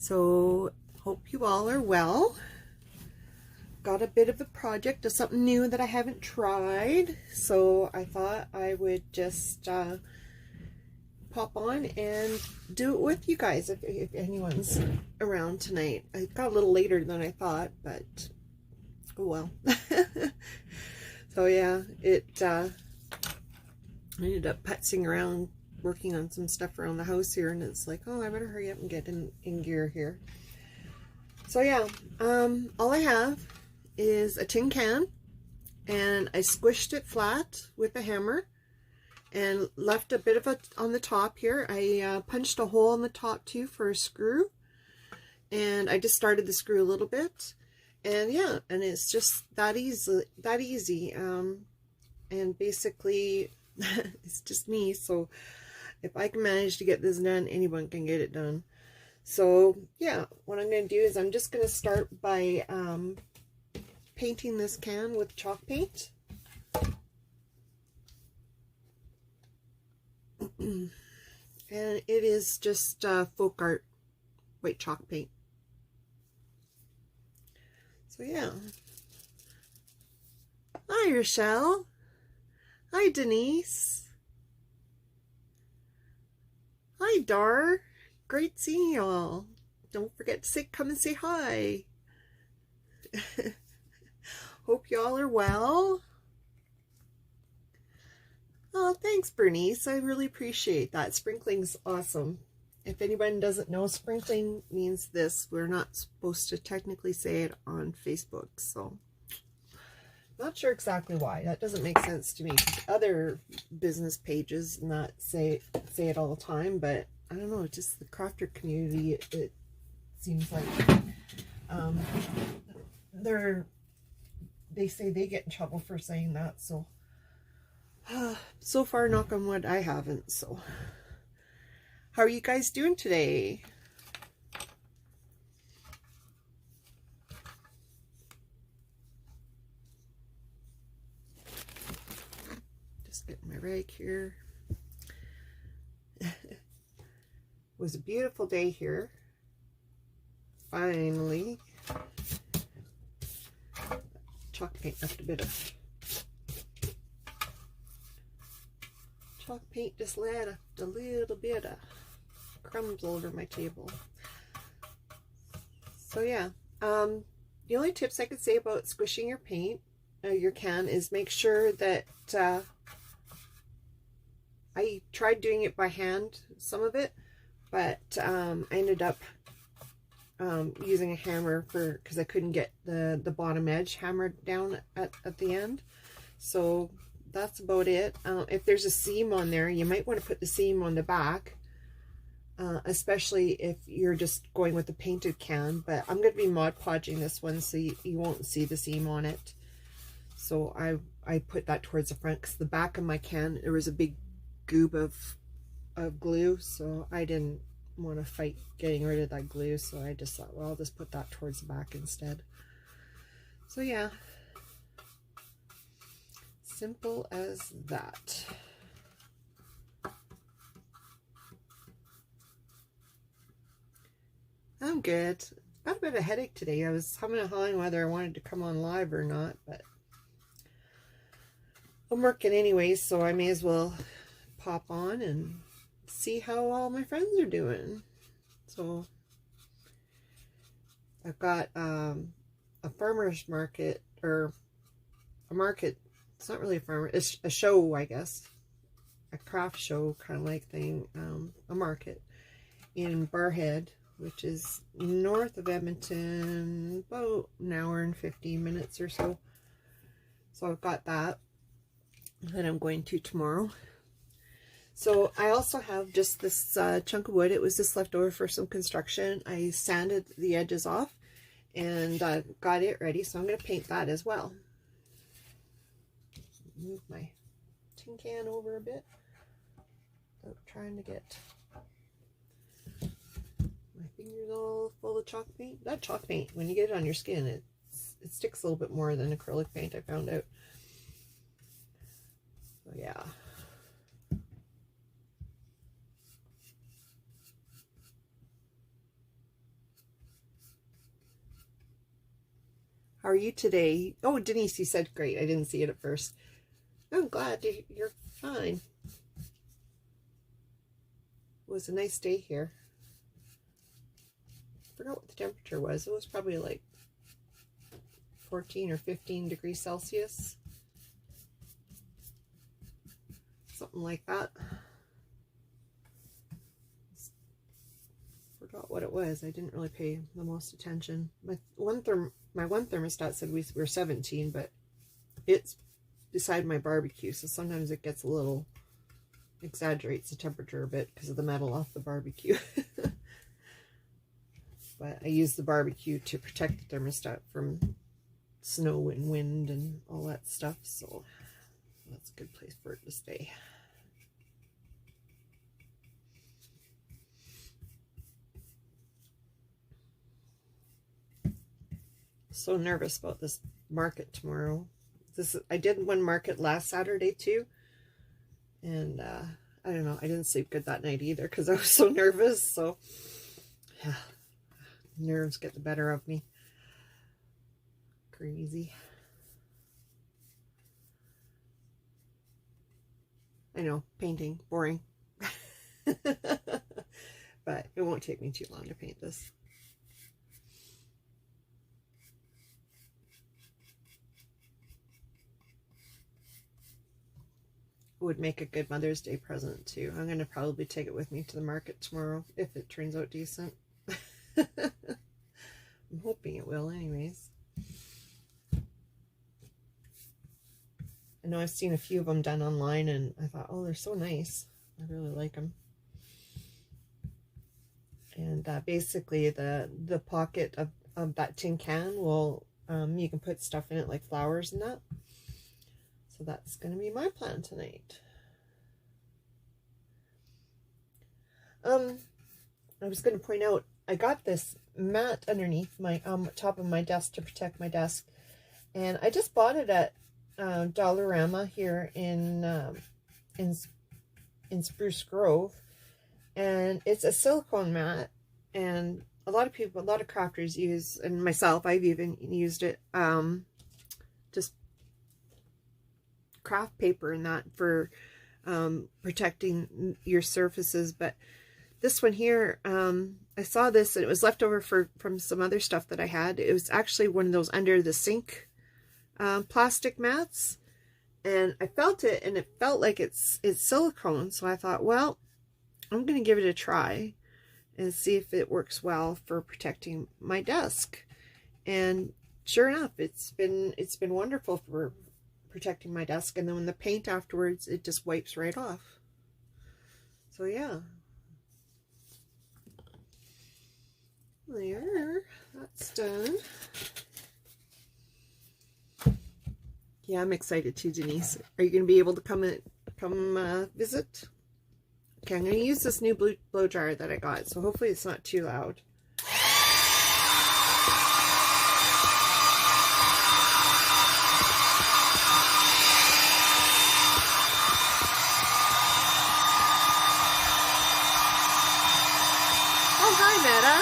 So hope you all are well. Got a bit of a project of something new that I haven't tried, so I thought I would just pop on and do it with you guys if anyone's around tonight. I got a little later than I thought, but oh well. So yeah, I ended up putzing around working on some stuff around the house here, and it's like, oh, I better hurry up and get in gear here. So yeah, all I have is a tin can, and I squished it flat with a hammer and left a bit of it on the top here. I punched a hole in the top too for a screw, and I just started the screw a little bit, and yeah, and it's just that easy. And basically it's just me, so if I can manage to get this done, anyone can get it done. So yeah, what I'm going to do is I'm just going to start by painting this can with chalk paint. And it is just folk art white chalk paint. So yeah. Hi Rochelle. Hi Denise. Hi Dar. Great seeing y'all. Don't forget to come and say hi. Hope y'all are well. Oh, thanks Bernice. I really appreciate that. Sprinkling's awesome. If anyone doesn't know, sprinkling means this. We're not supposed to technically say it on Facebook, so not sure exactly why. That doesn't make sense to me. Other business pages not say it all the time, but I don't know, just the crafter community, it seems like they say they get in trouble for saying that, so so far, knock on wood, I haven't. So how are you guys doing today? Just getting my rag here. It was a beautiful day here. Finally. Chalk paint left a bit of chalk paint, just left a little bit of crumbs over my table. So yeah, the only tips I could say about squishing your paint, your can, is make sure that I tried doing it by hand, some of it, but I ended up using a hammer because I couldn't get the bottom edge hammered down at the end. So that's about it. If there's a seam on there, you might want to put the seam on the back, especially if you're just going with the painted can. But I'm going to be Mod Podging this one, so you won't see the seam on it. So I put that towards the front, because the back of my can, there was a big goob of glue, so I didn't want to fight getting rid of that glue, so I just thought, well, I'll just put that towards the back instead. So yeah, simple as that. I'm good. Got a bit of a headache today. I was humming and hawing whether I wanted to come on live or not, but I'm working anyways, so I may as well pop on and see how all my friends are doing. So I've got a farmer's market, or a market. It's not really a farmer, it's a show, I guess, a craft show kind of like thing, a market in Barhead, which is north of Edmonton, about an hour and 15 minutes or so. So I've got that that I'm going to tomorrow. So I also have just this chunk of wood. It was just left over for some construction. I sanded the edges off and got it ready, so I'm going to paint that as well. Move my tin can over a bit. I'm trying to get my fingers all full of chalk paint. That chalk paint, when you get it on your skin, it sticks a little bit more than acrylic paint, I found out. So yeah. How are you today? Oh, Denise, you said great. I didn't see it at first. I'm glad you're fine. It was a nice day here. I forgot what the temperature was. It was probably like 14 or 15 degrees Celsius. Something like that. Forgot what it was. I didn't really pay the most attention. My one thermostat said we were 17, but it's beside my barbecue, so sometimes it gets a little, exaggerates the temperature a bit because of the metal off the barbecue. But I use the barbecue to protect the thermostat from snow and wind and all that stuff, so that's a good place for it to stay. So nervous about this market tomorrow. I did one market last Saturday too, and I don't know, I didn't sleep good that night either because I was so nervous. So yeah, nerves get the better of me. Crazy. I know, painting, boring. But it won't take me too long to paint this. Would make a good Mother's Day present too. I'm going to probably take it with me to the market tomorrow if it turns out decent. I'm hoping it will anyways. I know I've seen a few of them done online and I thought, oh, they're so nice. I really like them. And basically the pocket of that tin can will, you can put stuff in it like flowers and that. So that's going to be my plan tonight. I was going to point out, I got this mat underneath my top of my desk to protect my desk. And I just bought it at Dollarama here in Spruce Grove. And it's a silicone mat. And a lot of people, a lot of crafters use, and myself, I've even used it, just craft paper and that for protecting your surfaces. But this one here, I saw this and it was left over from some other stuff that I had. It was actually one of those under the sink plastic mats, and I felt it and it felt like it's silicone. So I thought, well, I'm gonna give it a try and see if it works well for protecting my desk. And sure enough, it's been wonderful for protecting my desk. And then when the paint afterwards, it just wipes right off. So yeah, there, that's done. Yeah, I'm excited too, Denise. Are you going to be able to come visit? Okay, I'm going to use this new blow dryer that I got, so hopefully it's not too loud. Oh, hi, Meta.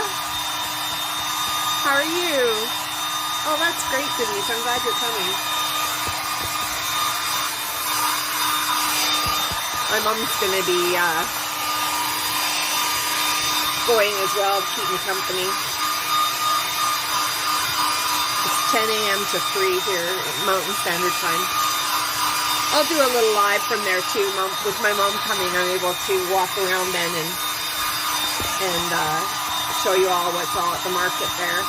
How are you? Oh, that's great, Denise. I'm glad you're coming. My mom's going to be going as well, to keep me company. It's 10 a.m. to 3 here at Mountain Standard Time. I'll do a little live from there too. With my mom coming, I'm able to walk around then and show you all what's all at the market there.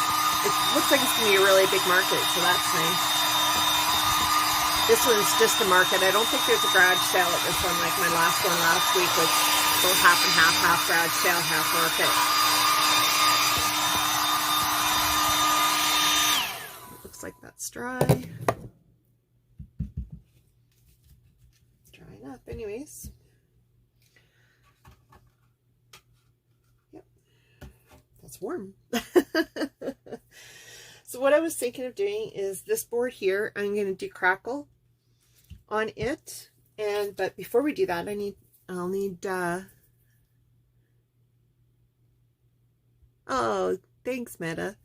It looks like it's going to be a really big market, so that's nice. This one's just a market. I don't think there's a garage sale at this one like my last one last week was so half and half garage sale, half market. Looks like that's dry. Drying up anyways. Yep. That's warm. So what I was thinking of doing is this board here, I'm going to do crackle on it. But before we do that, I'll need oh, thanks, Meta.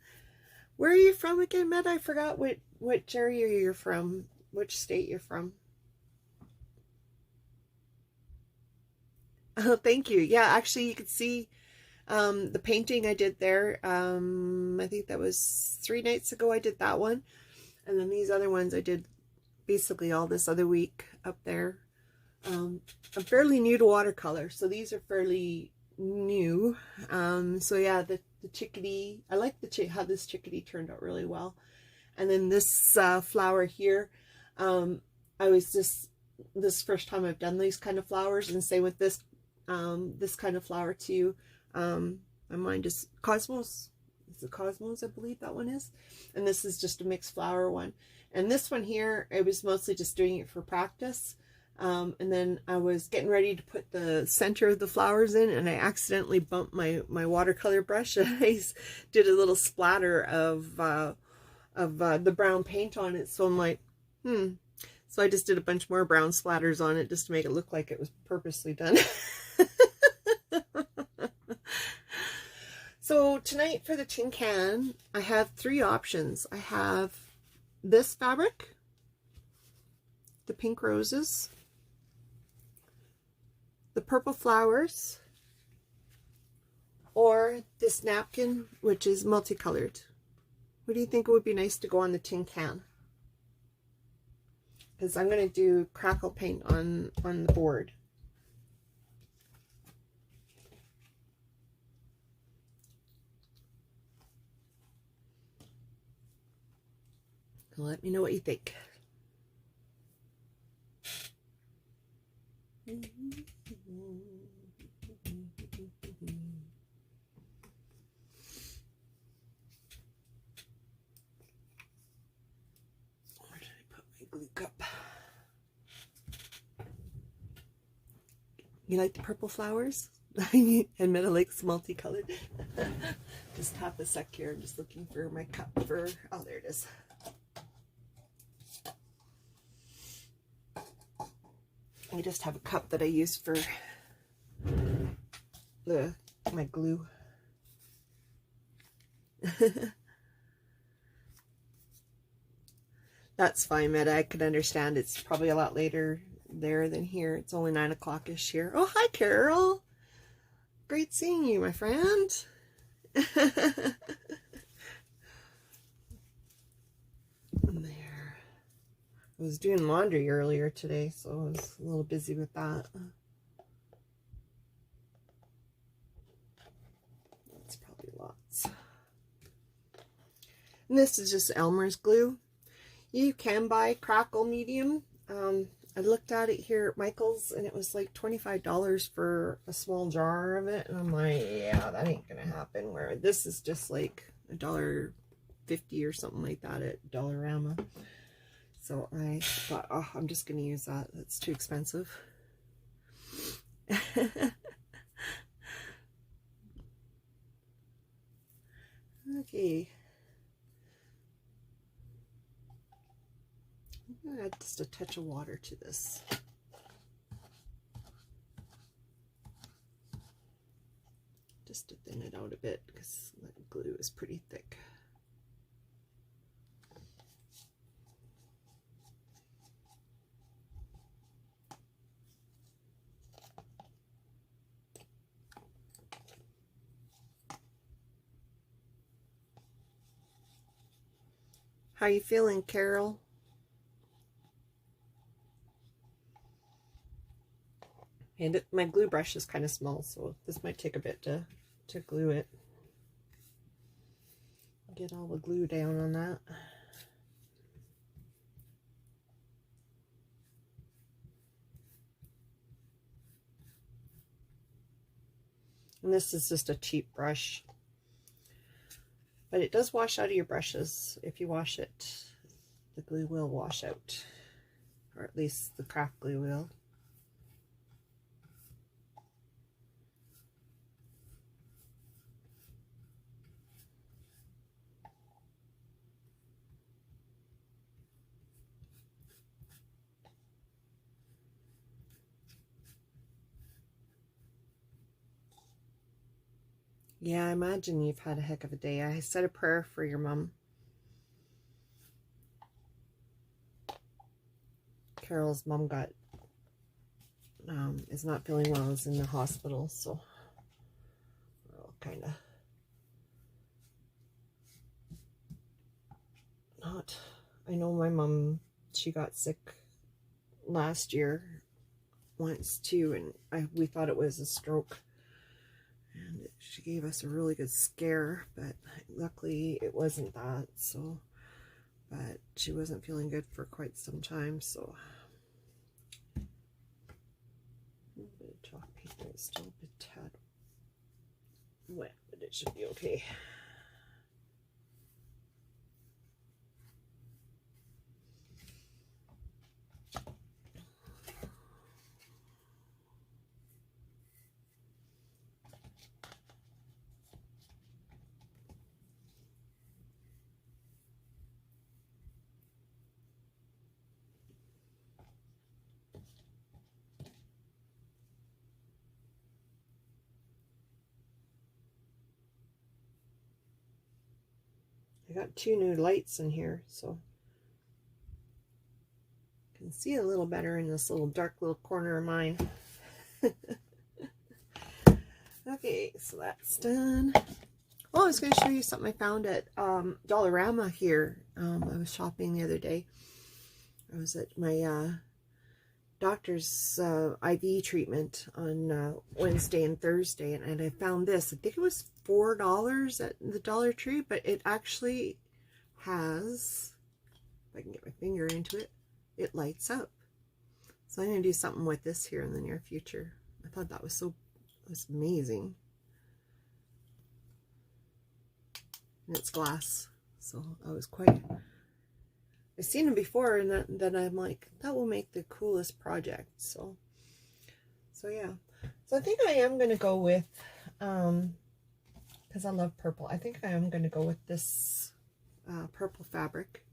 Where are you from again, Matt? I forgot which area you're from, which state you're from. Oh, thank you. Yeah, actually, you could see the painting I did there. I think that was 3 nights ago I did that one. And then these other ones I did basically all this other week up there. I'm fairly new to watercolor, so these are fairly new. So yeah, the chickadee, I like how this chickadee turned out really well. And then this flower here, I was just, this first time I've done these kind of flowers, and same with this this kind of flower too. My mind is Cosmos. It's a Cosmos, I believe that one is. And this is just a mixed flower one. And this one here, I was mostly just doing it for practice. And then I was getting ready to put the center of the flowers in, and I accidentally bumped my watercolor brush, and I did a little splatter of the brown paint on it. So I'm like, So I just did a bunch more brown splatters on it just to make it look like it was purposely done. So tonight for the tin can, I have 3 options. I have this fabric, the pink roses, the purple flowers, or this napkin, which is multicolored. What do you think would be nice to go on the tin can? Because I'm going to do crackle paint on the board. Let me know what you think. Where did I put my glue cup? You like the purple flowers? And Meta likes multicolored. Just have a sec here. I'm just looking for my cup for, oh, there it is. I just have a cup that I use for my glue. That's fine, Meta. I could understand. It's probably a lot later there than here. It's only 9 o'clock-ish here. Oh, hi, Carol. Great seeing you, my friend. There. I was doing laundry earlier today, so I was a little busy with that. That's probably lots. And this is just Elmer's glue. You can buy crackle medium. I looked at it here at Michael's, and it was like $25 for a small jar of it, and I'm like, yeah, that ain't gonna happen. Where this is just like $1.50 or something like that at Dollarama. So I thought, oh, I'm just gonna use that. That's too expensive. Okay. I'm gonna add just a touch of water to this. Just to thin it out a bit, because the glue is pretty thick. How you feeling, Carol? And my glue brush is kind of small, so this might take a bit to glue it. Get all the glue down on that. And this is just a cheap brush. But it does wash out of your brushes. If you wash it, the glue will wash out. Or at least the craft glue will. Yeah, I imagine you've had a heck of a day. I said a prayer for your mom. Carol's mom got, is not feeling well, is in the hospital, so we're all kind of not, I know my mom, she got sick last year once too, and we thought it was a stroke, and she gave us a really good scare, but luckily it wasn't that. So, but she wasn't feeling good for quite some time, so a little bit of chalk paper is still a bit tad wet, but it should be okay. I got 2 new lights in here, so I can see a little better in this little dark little corner of mine. Okay, so that's done. Oh, I was going to show you something I found at Dollarama here. I was shopping the other day. I was at my doctor's IV treatment on Wednesday and Thursday, and I found this. I think it was $4 at the Dollar Tree, but it actually has, if I can get my finger into it, it lights up. So I'm going to do something with this here in the near future. I thought that was amazing. And it's glass, so I was quite, I've seen them before, and then I'm like, that will make the coolest project. So yeah. So I think I am going to go with, because I love purple, I think I am going to go with this purple fabric.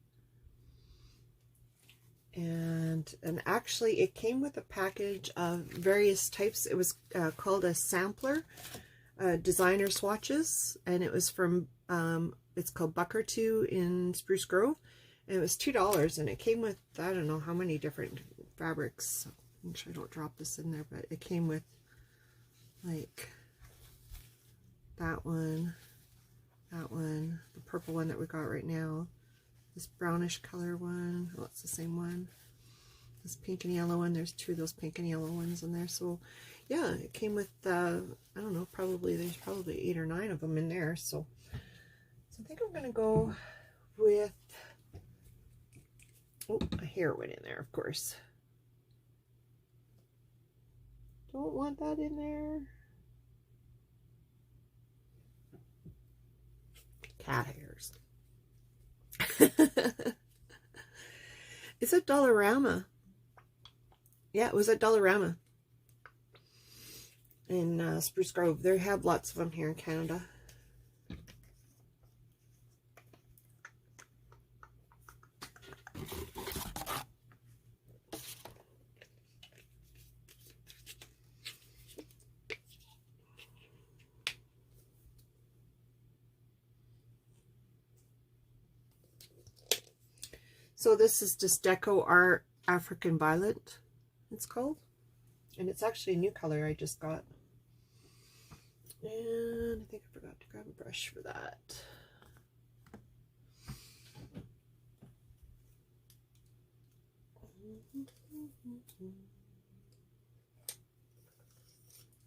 And actually it came with a package of various types. It was called a sampler, designer swatches, and it was from, it's called Buck or Two in Spruce Grove. And it was $2, and it came with, I don't know how many different fabrics. Make sure I don't drop this in there, but it came with like that one, the purple one that we got right now, this brownish color one, oh, it's the same one, this pink and yellow one, there's 2 of those pink and yellow ones in there. So yeah, it came with, I don't know, there's probably 8 or 9 of them in there. So I think I'm going to go with, oh, a hair went in there, of course. Don't want that in there. Cat hairs. It's at Dollarama. Yeah, it was at Dollarama in Spruce Grove. They have lots of them here in Canada. So this is just Deco Art African Violet, it's called. And it's actually a new color I just got. And I think I forgot to grab a brush for that.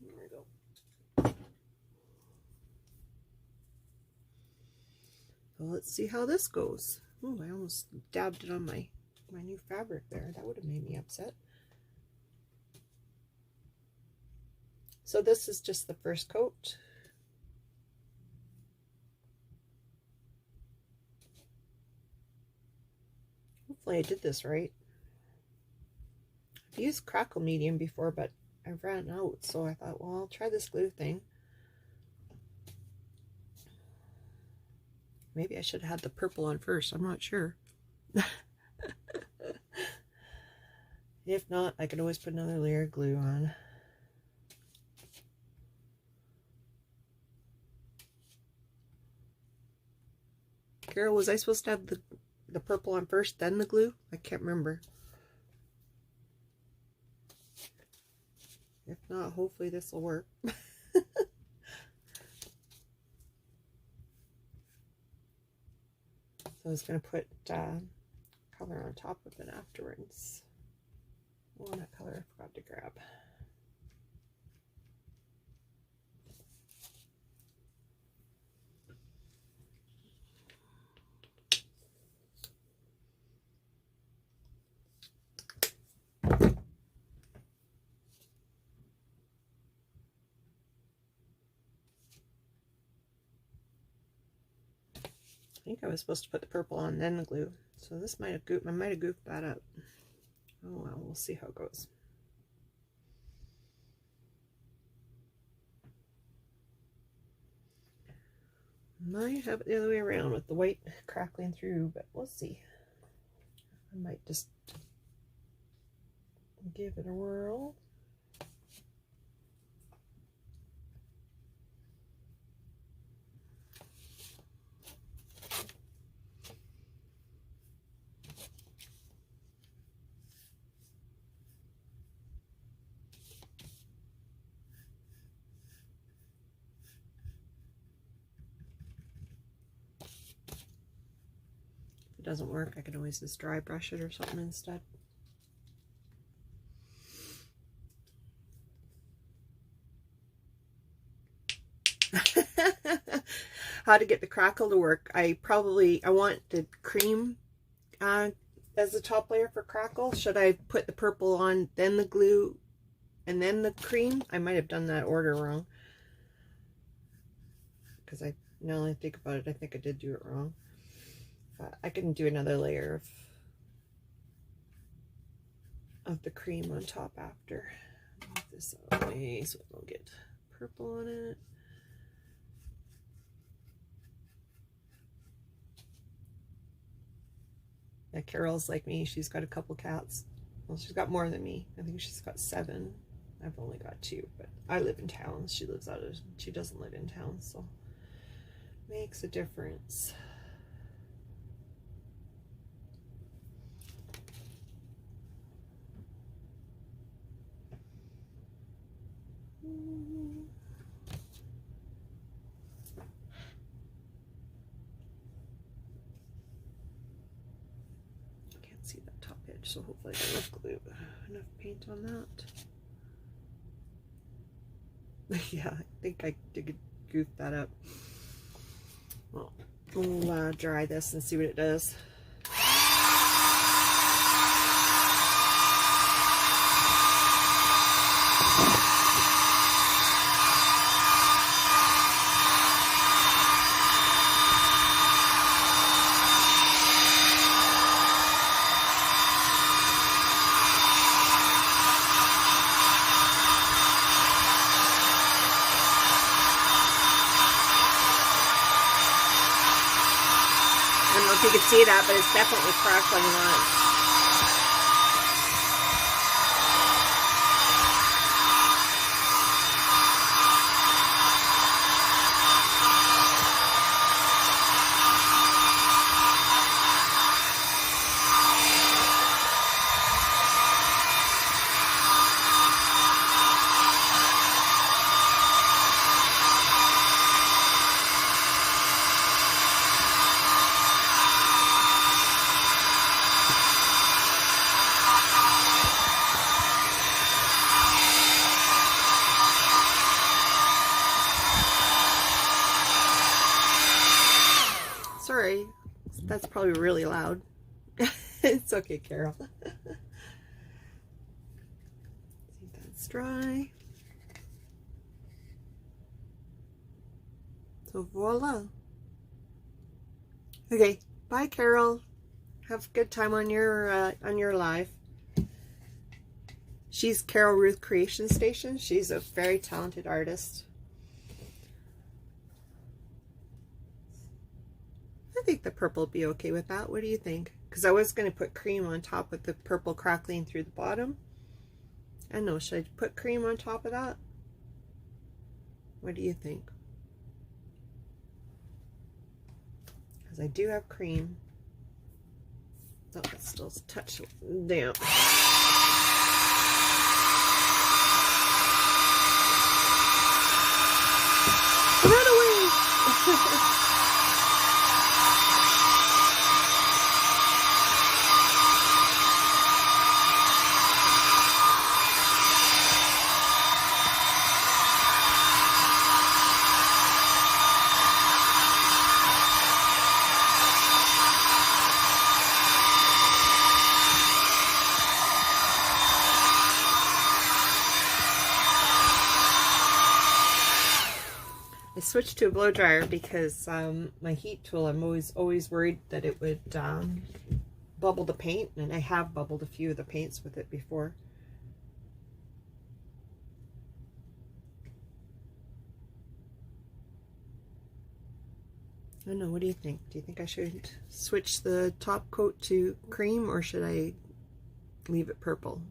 There we go. So let's see how this goes. Oh, I almost dabbed it on my new fabric there. That would have made me upset. So this is just the first coat. Hopefully I did this right. I've used crackle medium before, but I ran out, so I thought, well, I'll try this glue thing. Maybe I should have had the purple on first. I'm not sure. If not, I can always put another layer of glue on. Carol, was I supposed to have the purple on first, then the glue? I can't remember. not, hopefully this will work. So I was going to put color on top of it afterwards. Oh, that color I forgot to grab. I think I was supposed to put the purple on then the glue, so this might have goofed that up. Oh well, we'll see how it goes. Might have it the other way around with the white crackling through, but we'll see. I might just give it a whirl. If it doesn't work, I can always just dry brush it or something instead. How to get the crackle to work. I want the cream as the top layer for crackle. Should I put the purple on, then the glue, and then the cream? I might have done that order wrong. Because now that I think about it, I think I did do it wrong. But I can do another layer of the cream on top after. Move this out of the way so it won't get purple on it. Yeah, Carol's like me. She's got a couple cats. Well, she's got more than me. I think she's got 7. I've only got 2, but I live in town. She doesn't live in town, so makes a difference. Can't see that top edge, so hopefully I got enough glue, enough paint on that. Yeah, I think I did goof that up. Well, we'll dry this and see what it does. I don't know if you can see that, but it's definitely crackling on. Sorry, that's probably really loud. It's okay, Carol. See if that's dry. So voila. Okay, bye, Carol. Have a good time on your live. She's Carol Ruth Creation Station. She's a very talented artist. I think the purple will be okay with that. What do you think? Because I was going to put cream on top with the purple crackling through the bottom. I don't know, should I put cream on top of that? What do you think? Because I do have cream. Oh, it's still a touch damp. switched to a blow dryer because my heat tool, I'm always worried that it would bubble the paint, and I have bubbled a few of the paints with it before. I don't know, what do you think? Do you think I should switch the top coat to cream, or should I leave it purple?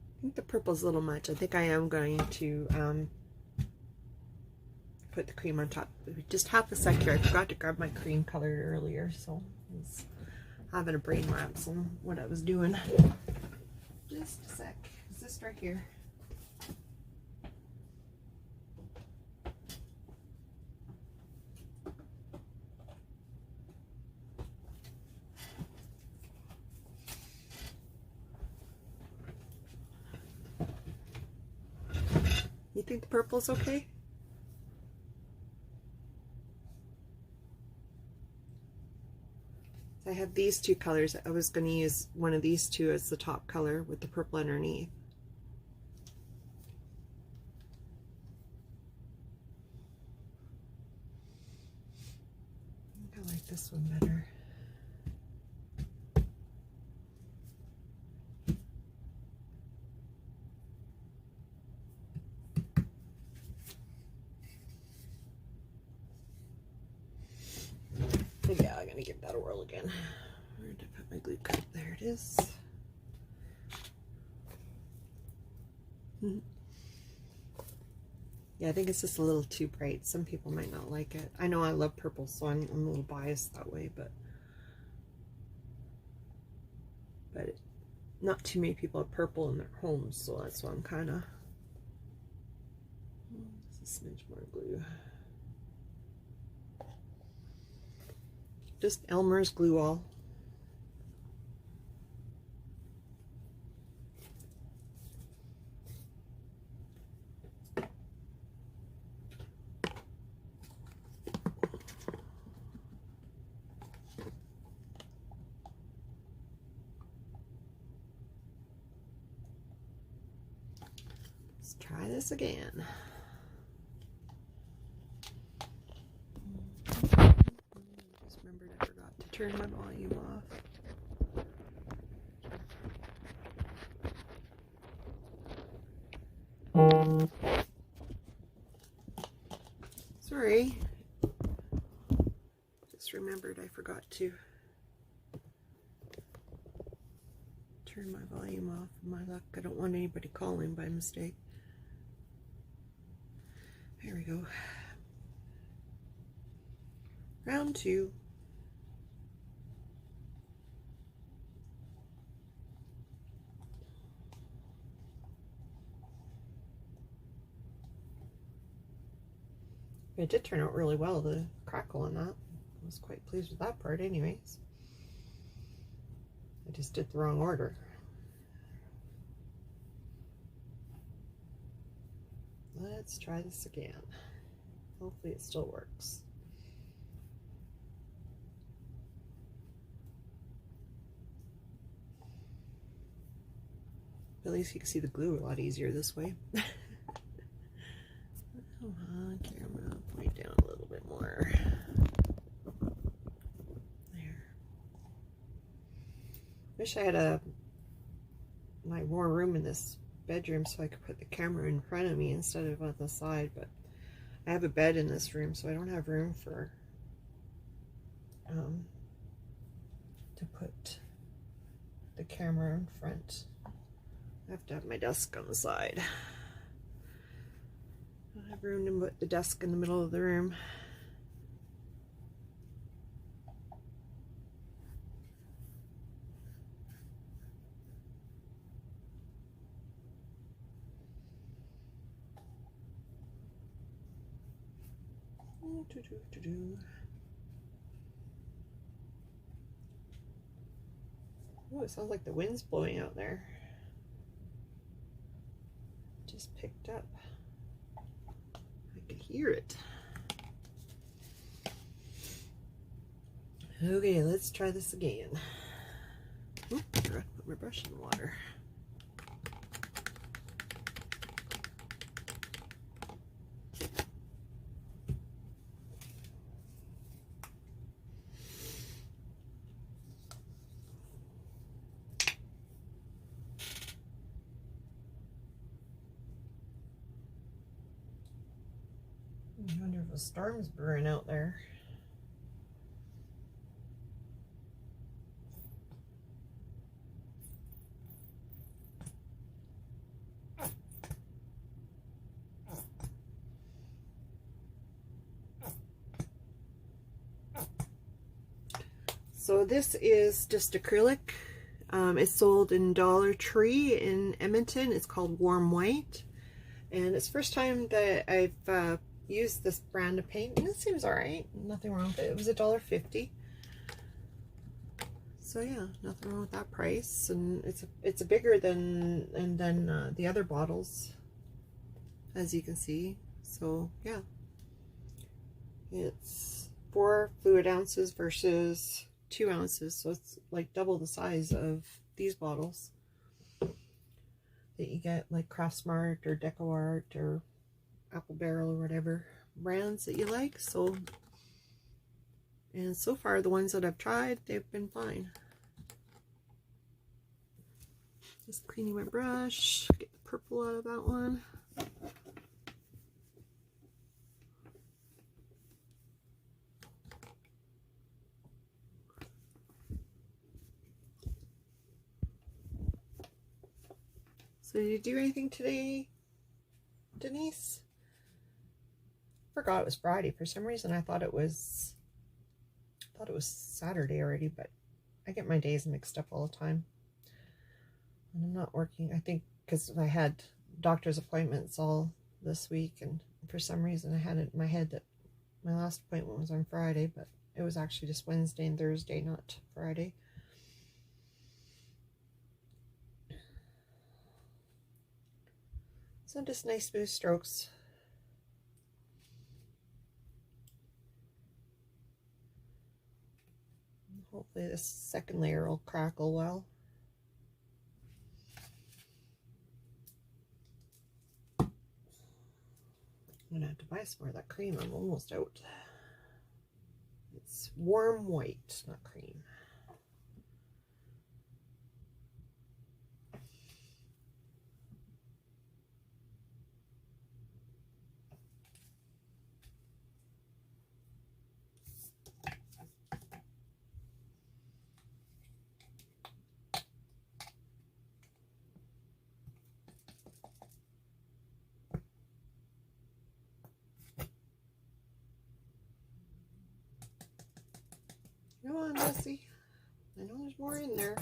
I think the purple's a little much. I think I am going to put the cream on top. Just half a sec here. I forgot to grab my cream color earlier, so I was having a brain lapse on what I was doing. Just a sec. Is this right here? You think the purple's okay? I have these two colors. I was going to use one of these two as the top color with the purple underneath. I think I like this one better. Yeah, I'm gonna give that a whirl again. Where did I put my glue cup? There it is. Yeah, I think it's just a little too bright. Some people might not like it. I know I love purple, so I'm a little biased that way, but not too many people have purple in their homes, so that's why I'm kind of. Just a smidge more glue. Just Elmer's glue all. Let's try this again. Just remembered I forgot to turn my volume off. Sorry. Just remembered I forgot to turn my volume off. My luck, I don't want anybody calling by mistake. There we go. Round two. It did turn out really well, the crackle on that. I was quite pleased with that part anyways. I just did the wrong order. Let's try this again. Hopefully it still works. At least you can see the glue a lot easier this way. Come on, camera, point down a little bit more. There. Wish I had my more room in this bedroom so I could put the camera in front of me instead of on the side, but I have a bed in this room, so I don't have room for to put the camera in front. I have to have my desk on the side. I don't have room to put the desk in the middle of the room. Oh, it sounds like the wind's blowing out there. Just picked up. I can hear it. Okay, let's try this again. Oop, I forgot to put my brush in the water. I wonder if a storm's brewing out there. So this is just acrylic. It's sold in Dollar Tree in Edmonton. It's called Warm White. And it's the first time that I've used this brand of paint, and it seems alright. Nothing wrong with it. It was $1.50. So yeah, nothing wrong with that price. And it's bigger than the other bottles, as you can see. So yeah, it's 4 fluid ounces versus 2 ounces, so it's like double the size of these bottles that you get like Craft Smart or Deco Art or Apple Barrel or whatever brands that you like. So, and so far the ones that I've tried, they've been fine. Just cleaning my brush, get the purple out of that one. So did you do anything today, Denise? Forgot it was Friday. For some reason I thought it was Saturday already, but I get my days mixed up all the time. And I'm not working, I think, because I had doctor's appointments all this week, and for some reason I had it in my head that my last appointment was on Friday, but it was actually just Wednesday and Thursday, not Friday. So just nice smooth strokes. Hopefully this second layer will crackle well. I'm gonna have to buy some more of that cream. I'm almost out. It's Warm White, not cream. Come on, Bessie. I know there's more in there.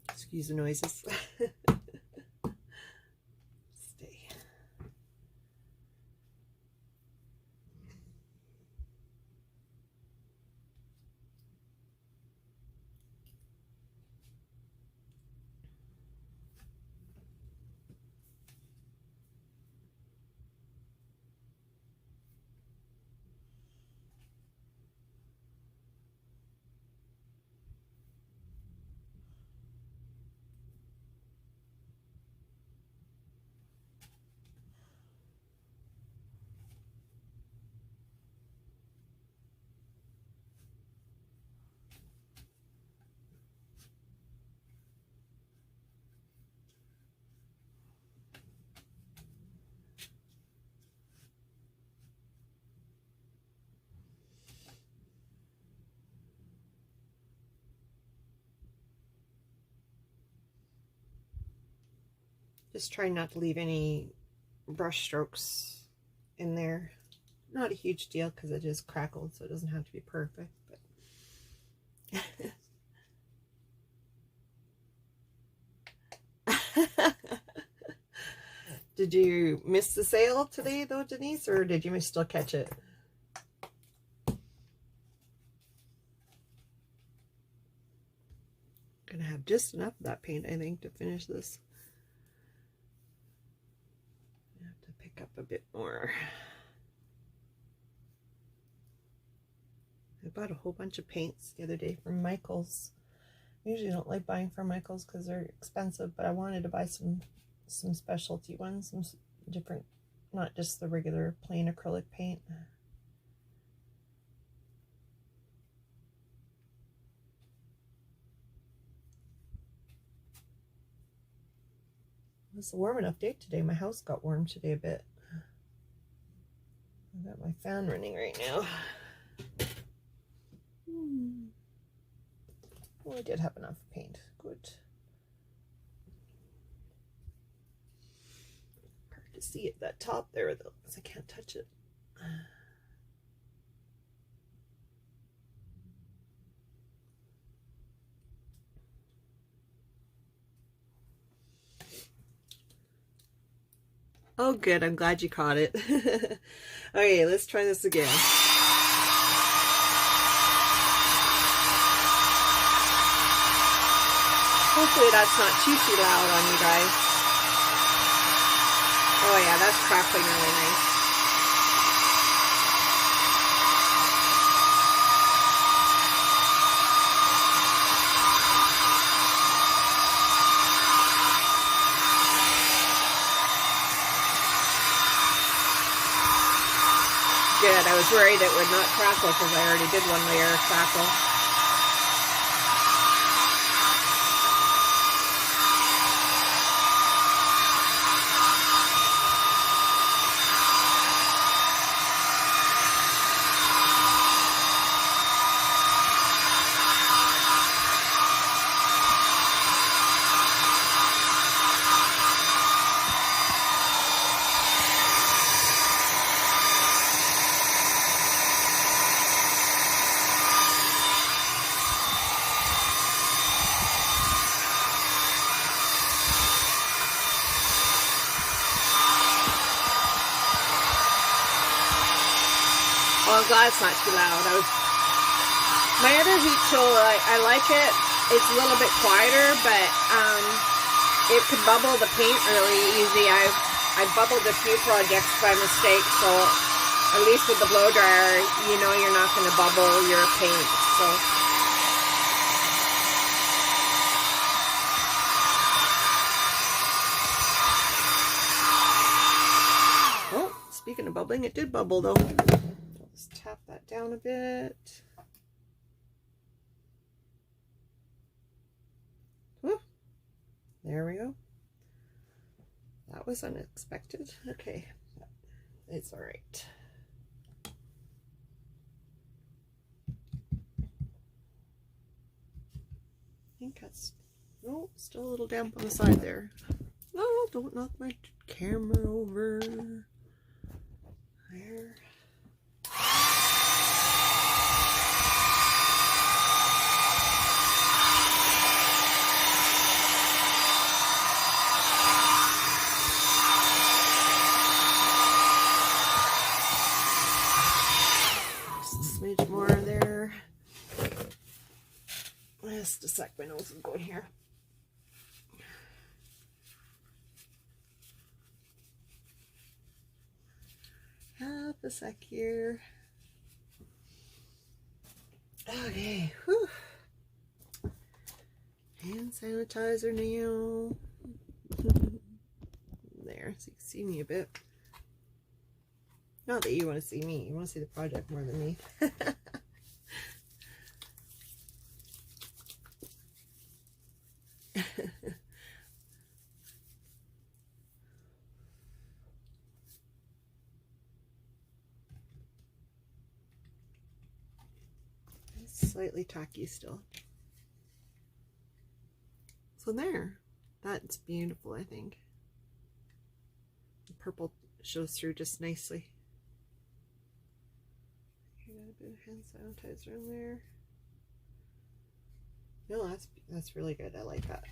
Excuse the noises. Stay. Just trying not to leave any brush strokes in there. Not a huge deal because it is crackled, so it doesn't have to be perfect. But did you miss the sale today though, Denise, or did you still catch it? have just enough of that paint, I think, to finish this. I have to pick up a bit more. I bought a whole bunch of paints the other day from Michael's. I usually don't like buying from Michael's because they're expensive, but I wanted to buy some specialty ones, some different, not just the regular plain acrylic paint. It was a warm enough day today. My house got warm today a bit. I've got my fan running right now. Well, I did have enough paint. Good. Hard to see at that top there though, because I can't touch it. Oh, good. I'm glad you caught it. Okay, let's try this again. Hopefully that's not too loud on you guys. Oh yeah, that's crackling really nice. Good. I was worried it would not crackle because I already did one layer of crackle. Oh, I'm glad it's not too loud. My other heat tool, I like it. It's a little bit quieter, but it can bubble the paint really easy. I bubbled a few projects by mistake, so at least with the blow dryer, you know you're not going to bubble your paint. So. Oh, speaking of bubbling, it did bubble though. Just tap that down a bit. Whew. There we go. That was unexpected. Okay, it's all right. I think that's, oh, still a little damp on the side there. Oh, don't knock my camera over. There. Smidge more there. Just a sec, my nose is going here. Half a sec here. Okay, whew. Hand sanitizer now. There, so you can see me a bit. Not that you want to see me, you want to see the project more than me. It's slightly tacky still. So there, that's beautiful, I think. The purple shows through just nicely. Got a bit of hand sanitizer in there. No, that's really good. I like that.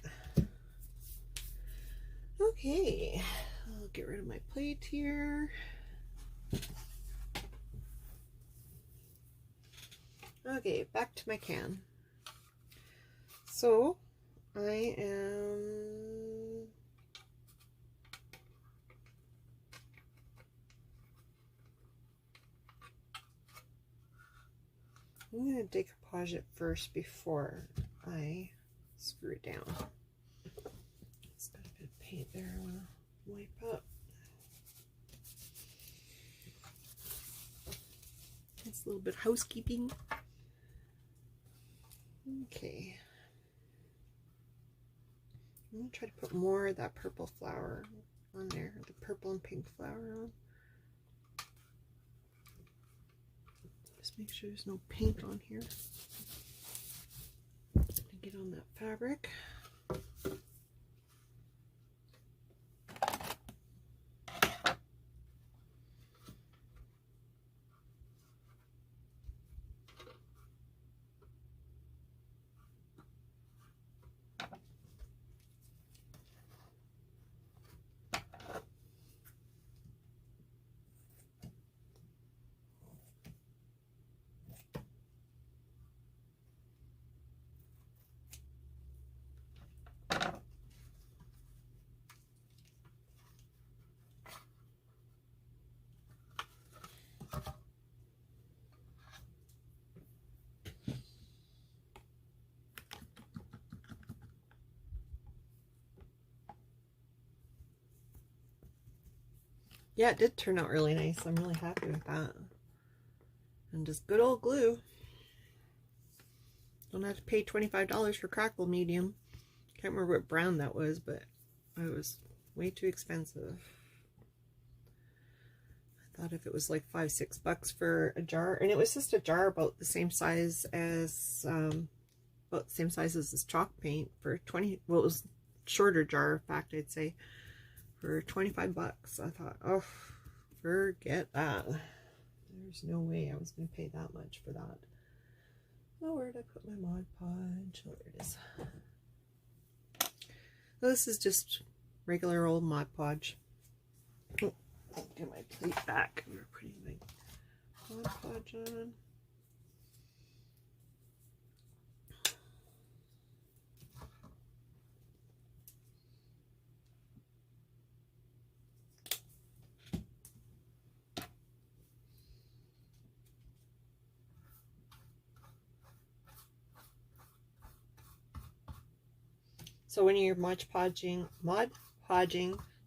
Okay, I'll get rid of my plate here. Okay, back to my can. So I I'm going to decoupage it first before I screw it down. It's got a bit of paint there I want to wipe up. It's a little bit of housekeeping. Okay. I'm going to try to put more of that purple flower on there, the purple and pink flower on. Just make sure there's no paint on here. Get on that fabric. Yeah, it did turn out really nice. I'm really happy with that. And just good old glue. Don't have to pay $25 for crackle medium. Can't remember what brand that was, but it was way too expensive. I thought if it was like $5-6 for a jar, and it was just a jar about the same size as this chalk paint for 20. Well, it was shorter jar, in fact, I'd say. For 25 bucks. I thought, oh, forget that. There's no way I was going to pay that much for that. Oh, where did I put my Mod Podge? Oh, there it is. So this is just regular old Mod Podge. Oh, I'll get my plate back. We're putting my Mod Podge on. So when you're Mod Podging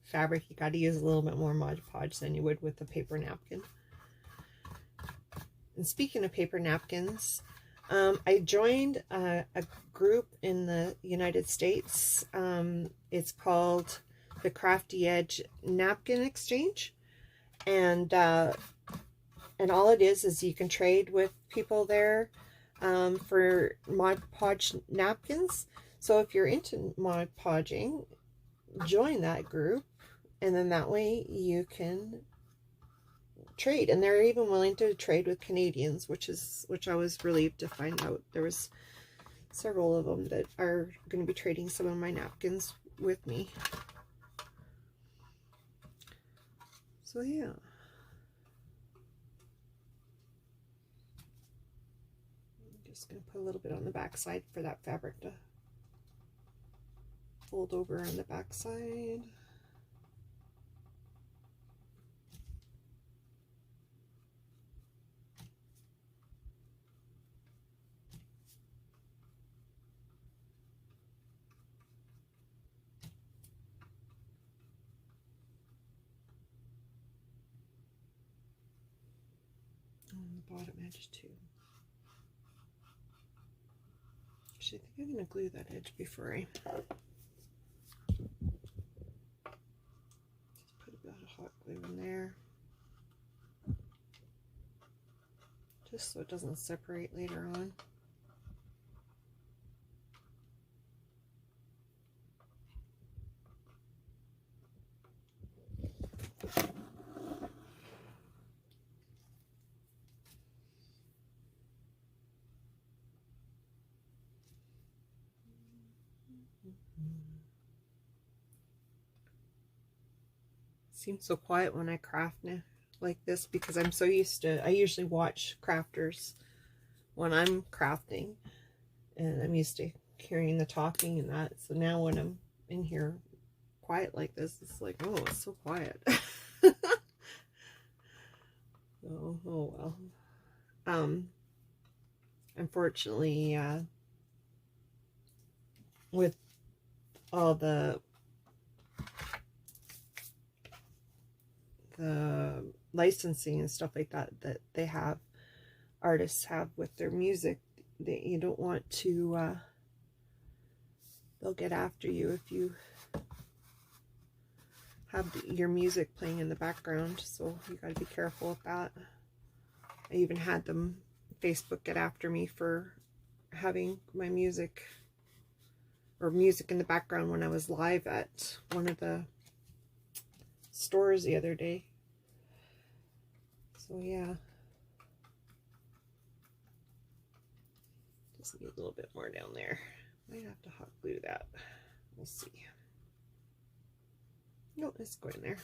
fabric, you got to use a little bit more Mod Podge than you would with a paper napkin. And speaking of paper napkins, I joined a group in the United States. It's called the Crafty Edge Napkin Exchange, and all it is you can trade with people there for Mod Podge napkins. So if you're into Mod Podging, join that group, and then that way you can trade. And they're even willing to trade with Canadians, which I was relieved to find out. There was several of them that are going to be trading some of my napkins with me. So yeah. I'm just going to put a little bit on the back side for that fabric to fold over on the back side. On the bottom edge too. Actually, I think I'm going to glue that edge before I hot glue in there, just so it doesn't separate later on. Seems so quiet when I craft now like this because I'm so used to, I usually watch crafters when I'm crafting, and I'm used to hearing the talking and that. So now when I'm in here quiet like this, it's like, oh, it's so quiet. Oh well. Unfortunately, with all the licensing and stuff like that that they have, artists have with their music, that you don't want to, they'll get after you if you have your music playing in the background, so you got to be careful with that. I even had them, Facebook, get after me for having my music or music in the background when I was live at one of the stores the other day. So yeah, just need a little bit more down there. Might have to hot glue that. We'll see. No, let's go in there.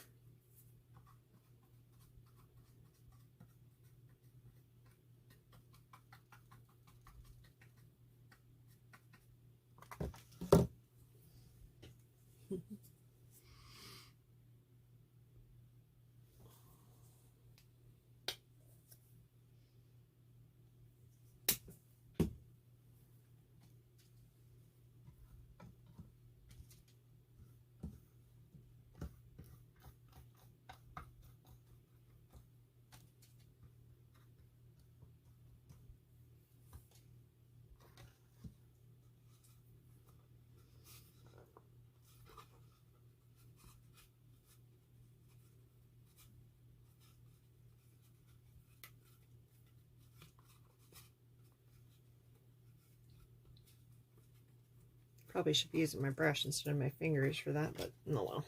Probably should be using my brush instead of my fingers for that, but no well.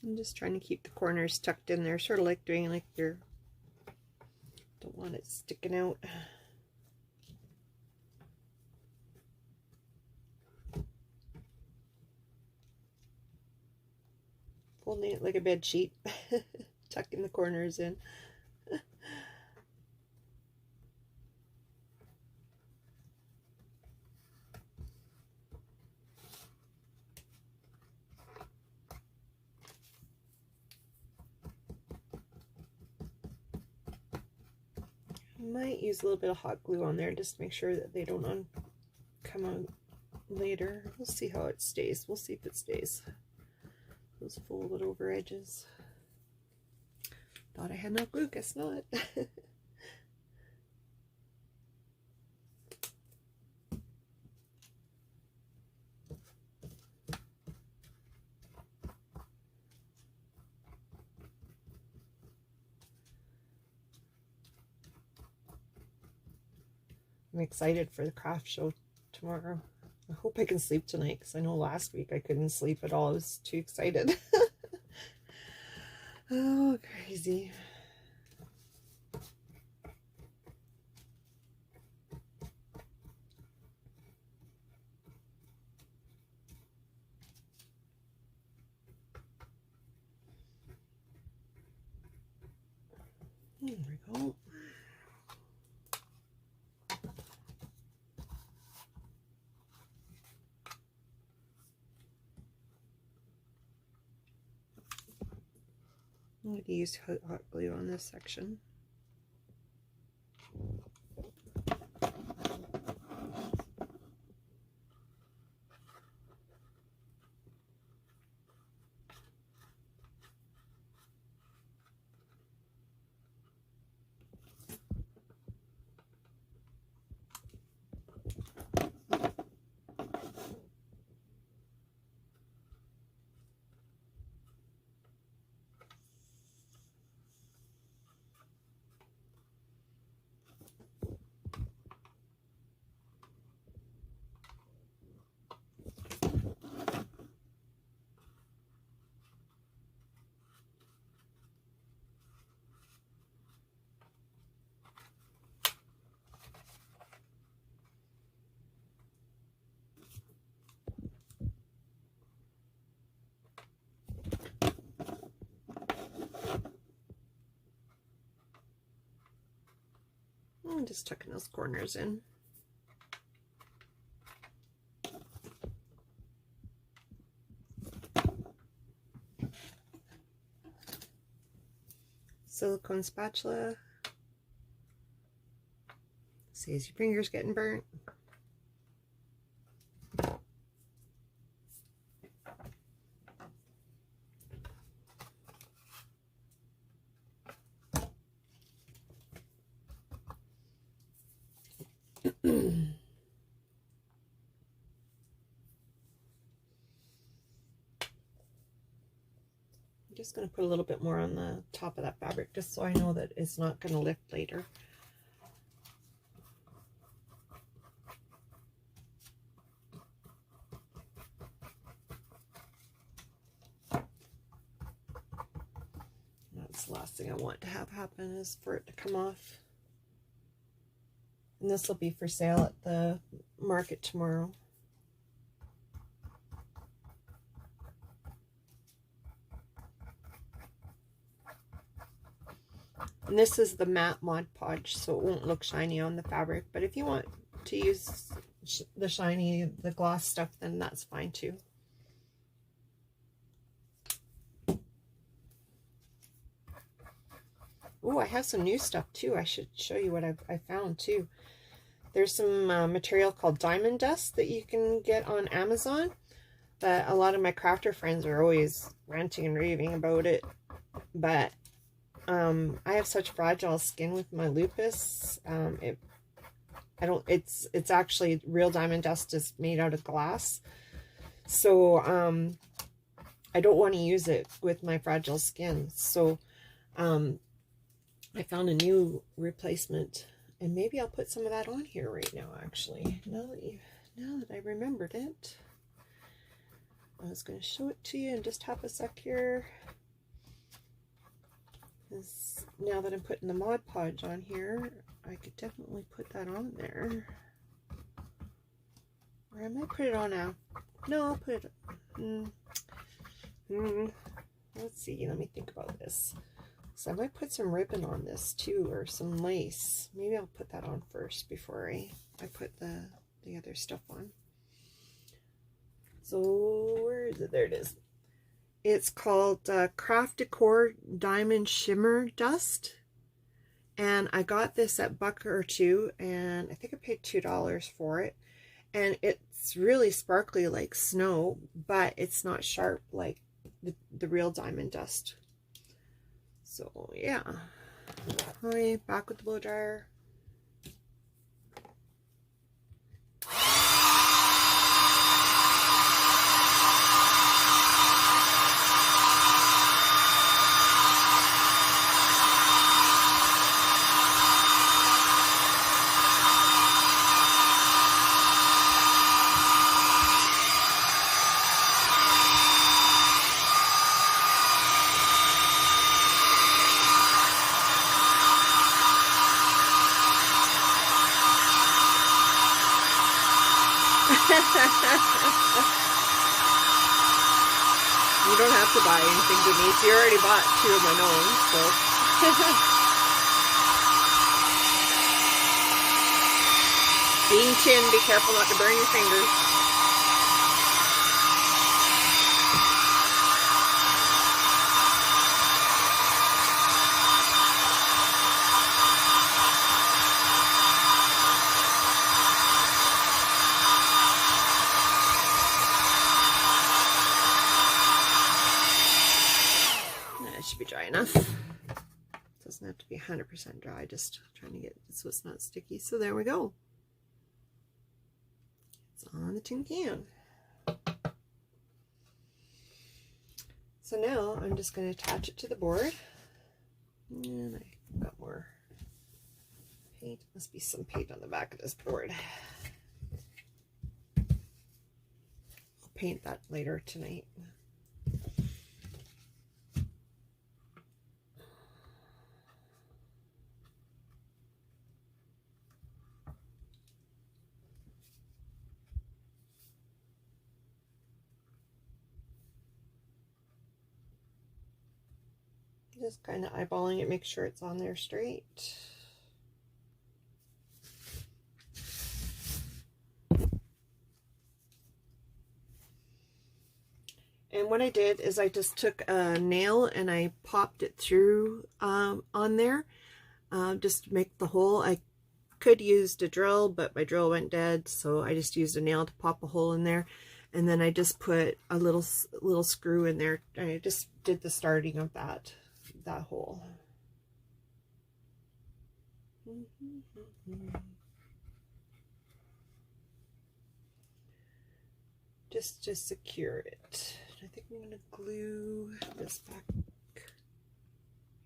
I'm just trying to keep the corners tucked in there, sort of like doing like your, don't want it sticking out. Folding it like a bed sheet, tucking the corners in. Might use a little bit of hot glue on there just to make sure that they don't come out later. We'll see how it stays. We'll see if it stays. Those folded over edges. Thought I had enough glue, guess not. I'm excited for the craft show tomorrow. I hope I can sleep tonight, because I know last week I couldn't sleep at all. I was too excited. Oh, crazy. There we go. I'm going to use hot glue on this section. I'm just tucking those corners in. Silicone spatula. See, is your fingers getting burnt? I'm just going to put a little bit more on the top of that fabric just so I know that it's not going to lift later. That's the last thing I want to have happen, is for it to come off. And this will be for sale at the market tomorrow. And this is the matte Mod Podge, so it won't look shiny on the fabric. But if you want to use the shiny, the gloss stuff, then that's fine too. Oh, I have some new stuff too. I should show you what I found too. There's some material called diamond dust that you can get on Amazon. But a lot of my crafter friends are always ranting and raving about it. But I have such fragile skin with my lupus. It's actually real diamond dust is made out of glass. So I don't want to use it with my fragile skin. So I found a new replacement, and maybe I'll put some of that on here right now, actually. Now that I remembered it. I was going to show it to you in just half a sec here. Now that I'm putting the Mod Podge on here, I could definitely put that on there. Or I might put it on now. No, I'll put it... Let's see, let me think about this. So I might put some ribbon on this too, or some lace. Maybe I'll put that on first before I put the other stuff on. So where is it? There it is. It's called Craft Decor Diamond Shimmer Dust. And I got this at Buck or Two, and I think I paid $2 for it. And it's really sparkly like snow, but it's not sharp like the real diamond dust. So yeah. Okay, back with the blow dryer. You don't have to buy anything, Denise. You already bought 2 of my gnomes, so. Being chin, be careful not to burn your fingers. Should be dry enough. It doesn't have to be 100% dry, just trying to get it so it's not sticky. So there we go. It's on the tin can. So now I'm just going to attach it to the board. And I got more paint. Must be some paint on the back of this board. I'll paint that later tonight. Just kind of eyeballing it, make sure it's on there straight. And what I did is I just took a nail and I popped it through on there, just to make the hole. I could use a drill, but my drill went dead, so I just used a nail to pop a hole in there. And then I just put a little screw in there. I just did the starting of that hole. Just to secure it. I think I'm going to glue this back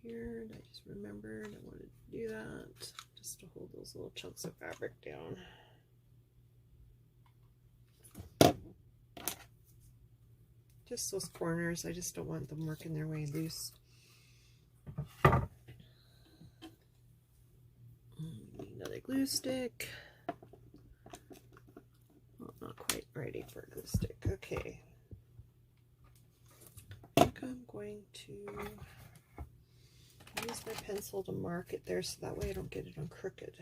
here. I just remembered I wanted to do that just to hold those little chunks of fabric down. Just those corners, I just don't want them working their way loose. Another glue stick. Well, not quite ready for a glue stick. Okay. I think I'm going to use my pencil to mark it there so that way I don't get it on crooked.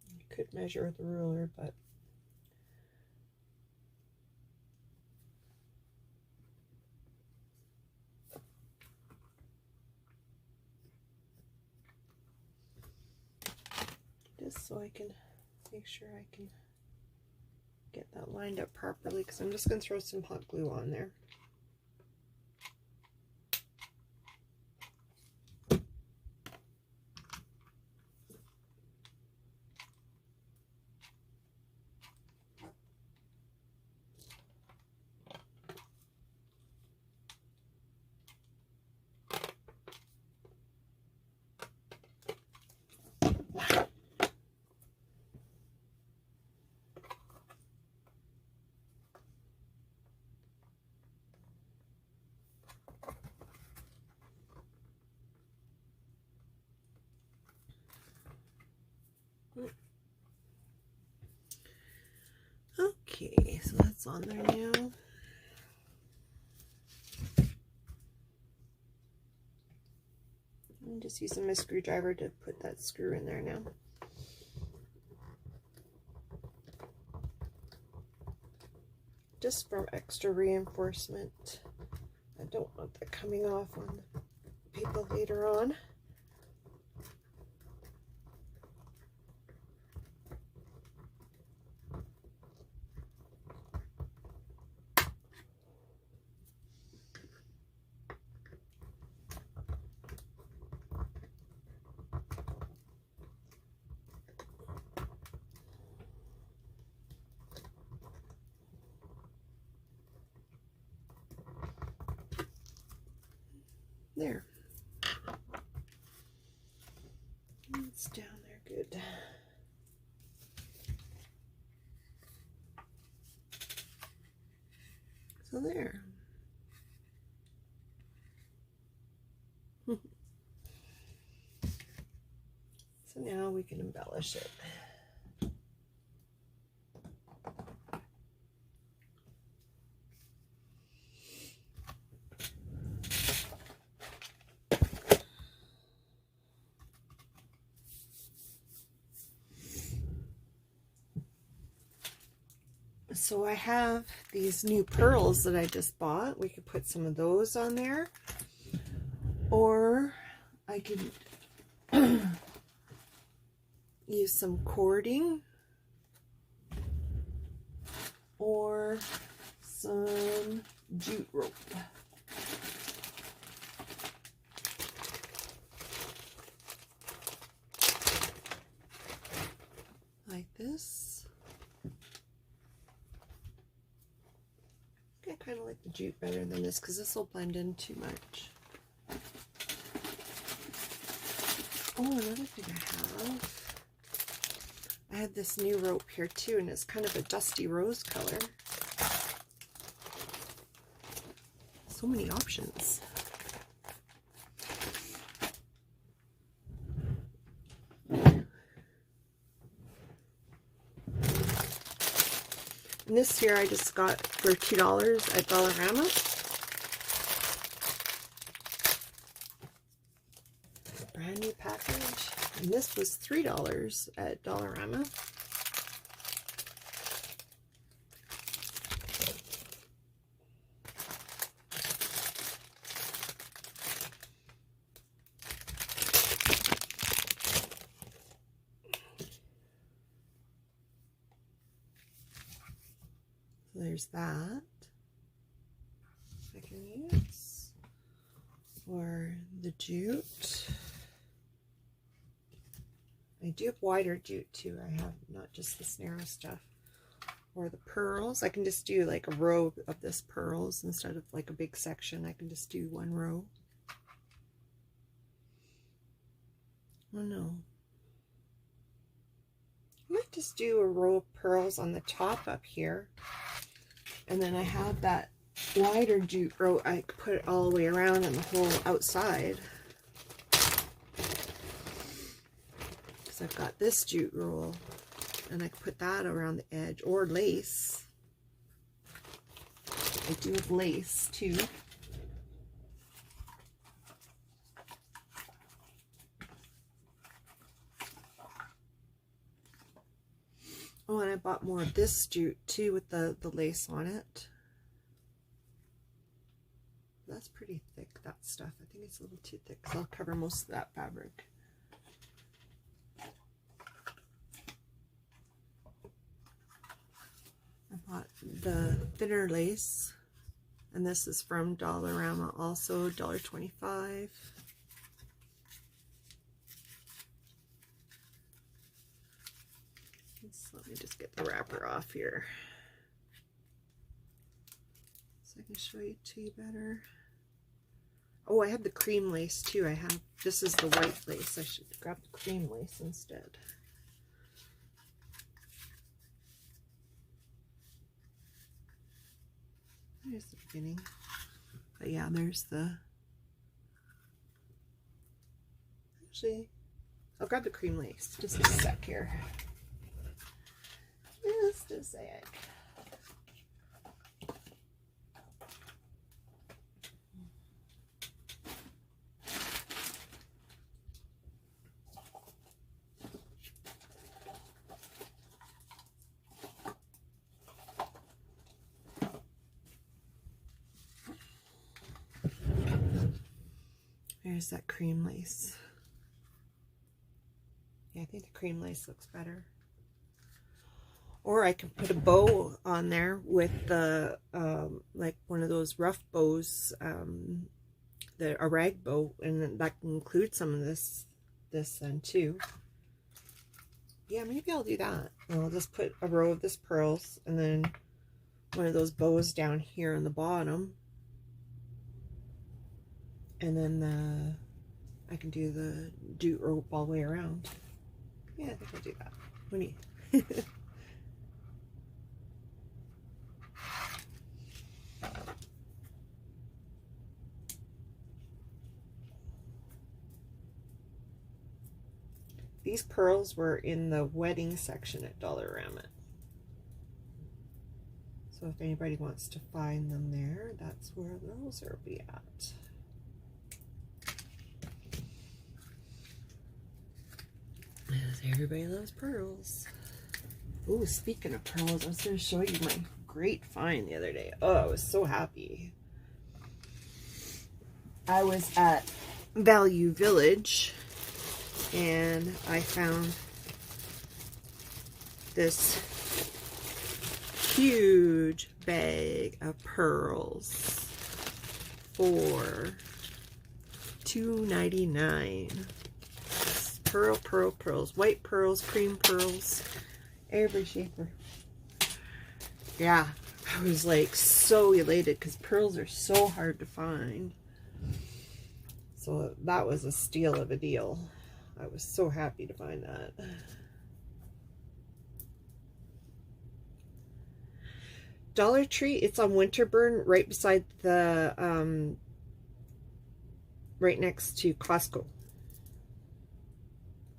You could measure with a ruler, but just so I can make sure I can get that lined up properly, because I'm just going to throw some hot glue on there. Okay, so that's on there now. I'm just using my screwdriver to put that screw in there now. Just for extra reinforcement. I don't want that coming off on the paper later on. There. It's down there good. So there. So now we can embellish it. So I have these new pearls that I just bought. We could put some of those on there. Or I could use some cording. Or some jute rope. Like this. I kind of like the jute better than this because this will blend in too much. Oh, another thing I had this new rope here too, and it's kind of a dusty rose color. So many options. And this here I just got for $2 at Dollarama. And this was $3 at Dollarama. So there's that. I can use for the jute. I do have wider jute too. I have not just this narrow stuff. Or the pearls. I can just do like a row of this pearls instead of like a big section. I can just do one row. Oh no. I might just do a row of pearls on the top up here. And then I have that wider jute row. I could put it all the way around and the whole outside. I've got this jute roll, and I can put that around the edge, or lace. I do have lace too. Oh, and I bought more of this jute too with the lace on it. That's pretty thick, that stuff. I think it's a little too thick, so I'll cover most of that fabric. I bought the thinner lace, and this is from Dollarama also, $1.25. Let me just get the wrapper off here so I can show it to you better. Oh, I have the cream lace too. This is the white lace. I should grab the cream lace instead. There's the beginning. But yeah, there's the... Actually, I'll grab the cream lace. Just a sec here. Just a sec. There's that cream lace. Yeah, I think the cream lace looks better. Or I can put a bow on there with the, like one of those rough bows, a rag bow, and that can include some of this then too. Yeah, maybe I'll do that. I'll just put a row of this pearls and then one of those bows down here on the bottom. And then I can do the jute rope all the way around. Yeah, I think I'll do that. What do you? These pearls were in the wedding section at Dollarama. So if anybody wants to find them there, that's where those will be at. Everybody loves pearls. Oh, speaking of pearls, I was going to show you my great find the other day. Oh, I was so happy. I was at Value Village and I found this huge bag of pearls for $2.99. Pearls, white pearls, cream pearls, every shaper. Yeah, I was like so elated because pearls are so hard to find. So that was a steal of a deal. I was so happy to find that. Dollar Tree, it's on Winterburn, right beside the, right next to Costco.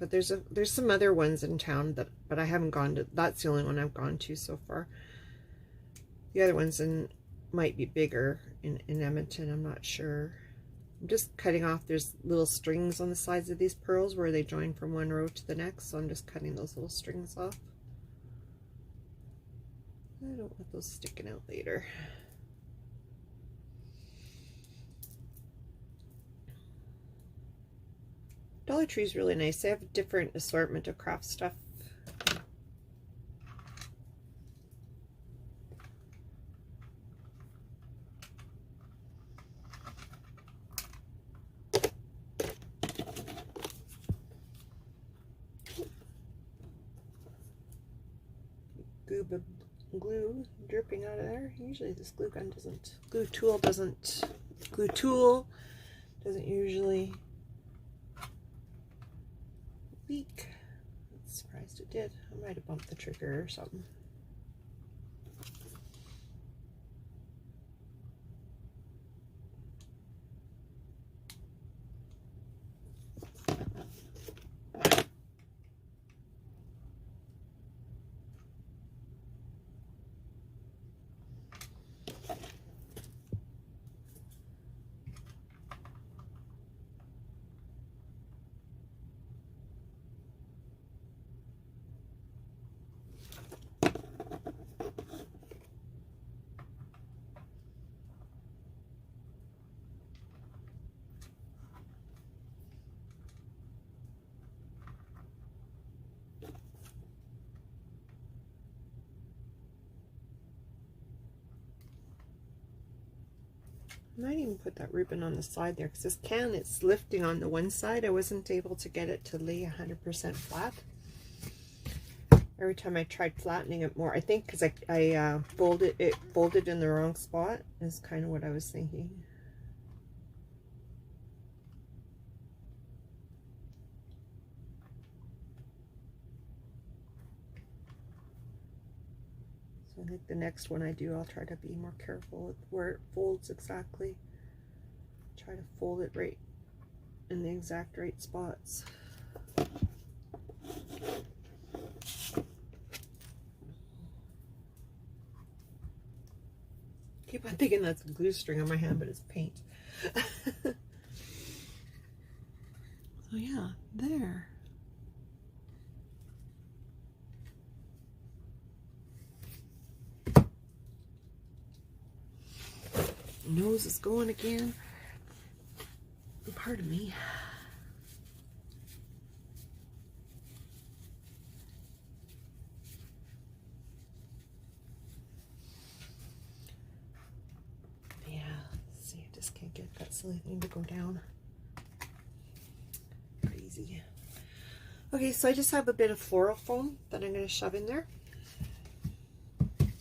But there's some other ones in town but I haven't gone to. That's the only one I've gone to so far. The other ones might be bigger in Edmonton. I'm not sure. I'm just cutting off, there's little strings on the sides of these pearls where they join from one row to the next, so I'm just cutting those little strings off. I don't want those sticking out later. Dollar Tree is really nice. They have a different assortment of craft stuff. Glue dripping out of there. Usually this glue tool doesn't usually leak. I'm surprised it did. I might have bumped the trigger or something. I might even put that ribbon on the side there, because this can, it's lifting on the one side. I wasn't able to get it to lay 100% flat. Every time I tried flattening it more, I think because I folded in the wrong spot is kind of what I was thinking. So I think the next one I do, I'll try to be more careful with where it folds exactly. Try to fold it right in the exact right spots. Keep on thinking that's a glue string on my hand, but it's paint. So yeah, there. Nose is going again. Pardon me. Yeah, see, I just can't get that silly thing to go down. Crazy. Okay, so I just have a bit of floral foam that I'm going to shove in there. I'm going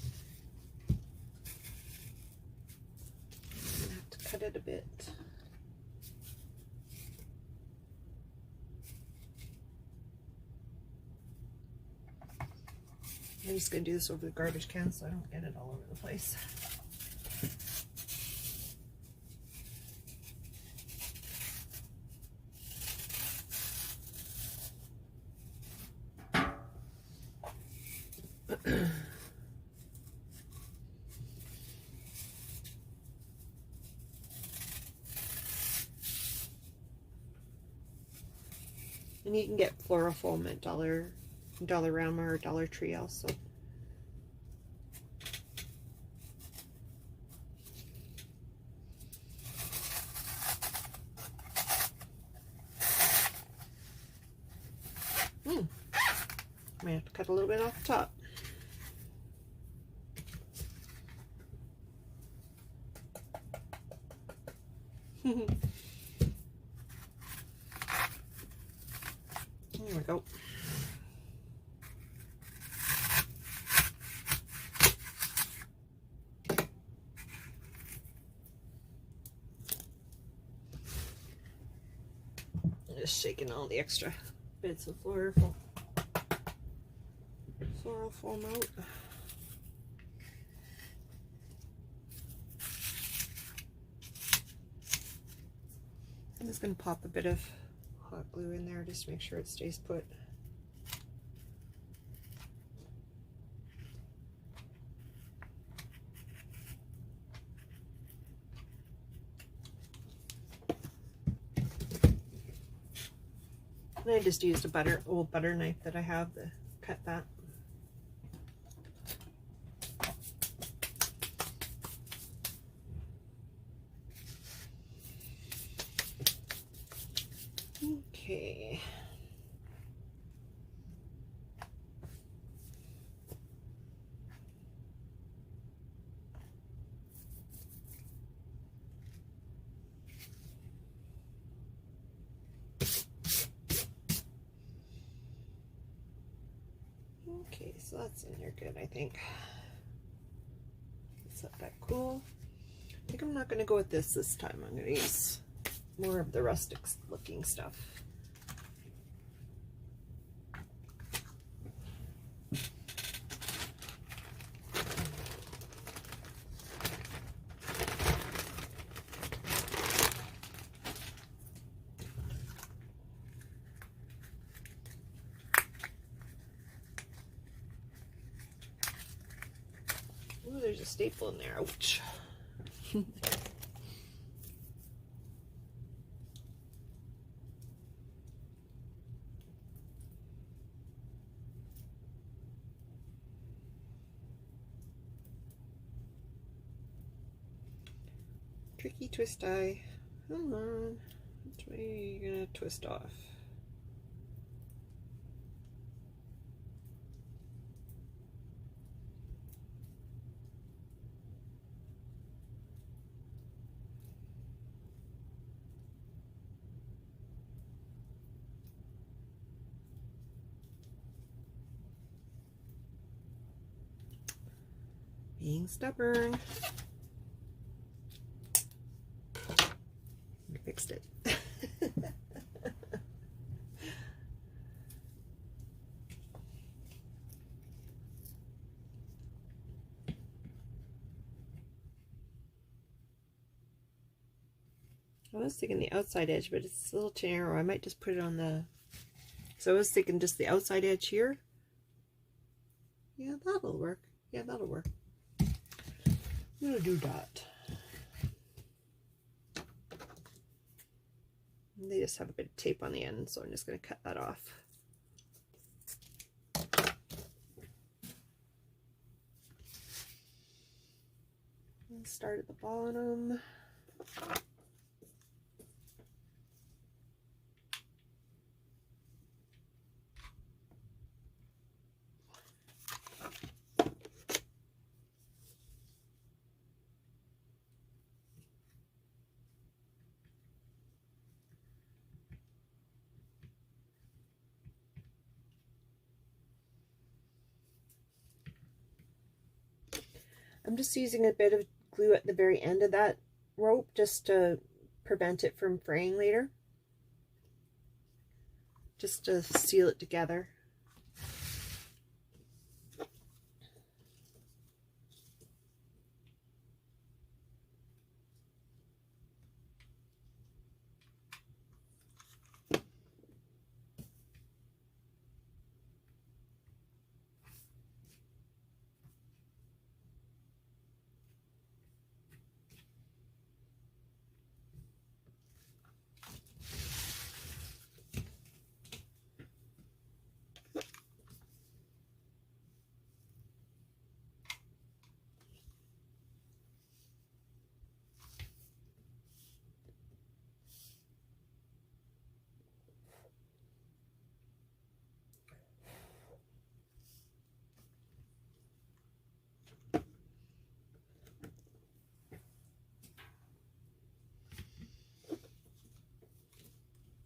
to have to cut it a bit. I'm just going to do this over the garbage can so I don't get it all over the place. And you can get floral foam at Dollarama or Dollar Tree also. I might have to cut a little bit off the top. There we go. Just shaking all the extra bits of floral foam out. I'm just going to pop a bit of hot glue in there just to make sure it stays put. And I just used a old butter knife that I have to cut that. Okay. Okay, so that's in there good, I think. Let's let that cool. I think I'm not going to go with this time. I'm going to use more of the rustic looking stuff. Ooh, there's a staple in there. Ouch. Tricky twist die. Come on. Which way are you going to twist off? Being stubborn. I fixed it. I was thinking the outside edge, but it's a little too narrow. I might just put it on the... So I was thinking just the outside edge here. Yeah, that'll work. Yeah, that'll work. I'm gonna do that. And they just have a bit of tape on the end, so I'm just gonna cut that off. And start at the bottom. I'm just using a bit of glue at the very end of that rope just to prevent it from fraying later. Just to seal it together.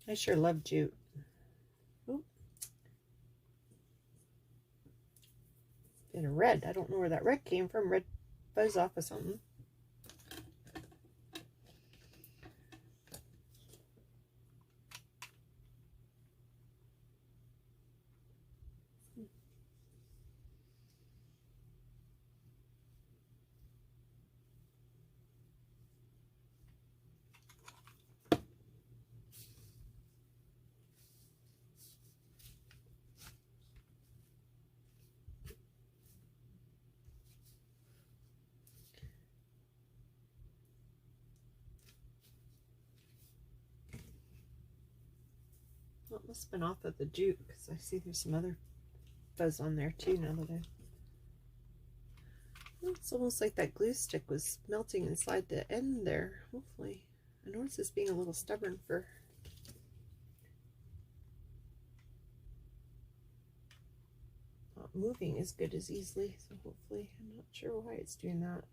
I sure love jute. Ooh. And a red. I don't know where that red came from. Red fuzz off of something. must have been off of the Duke, because I see there's some other fuzz on there too now that it's almost like that glue stick was melting inside the end there. Hopefully. I notice it's being a little stubborn for not moving as good as easily, so hopefully, I'm not sure why it's doing that.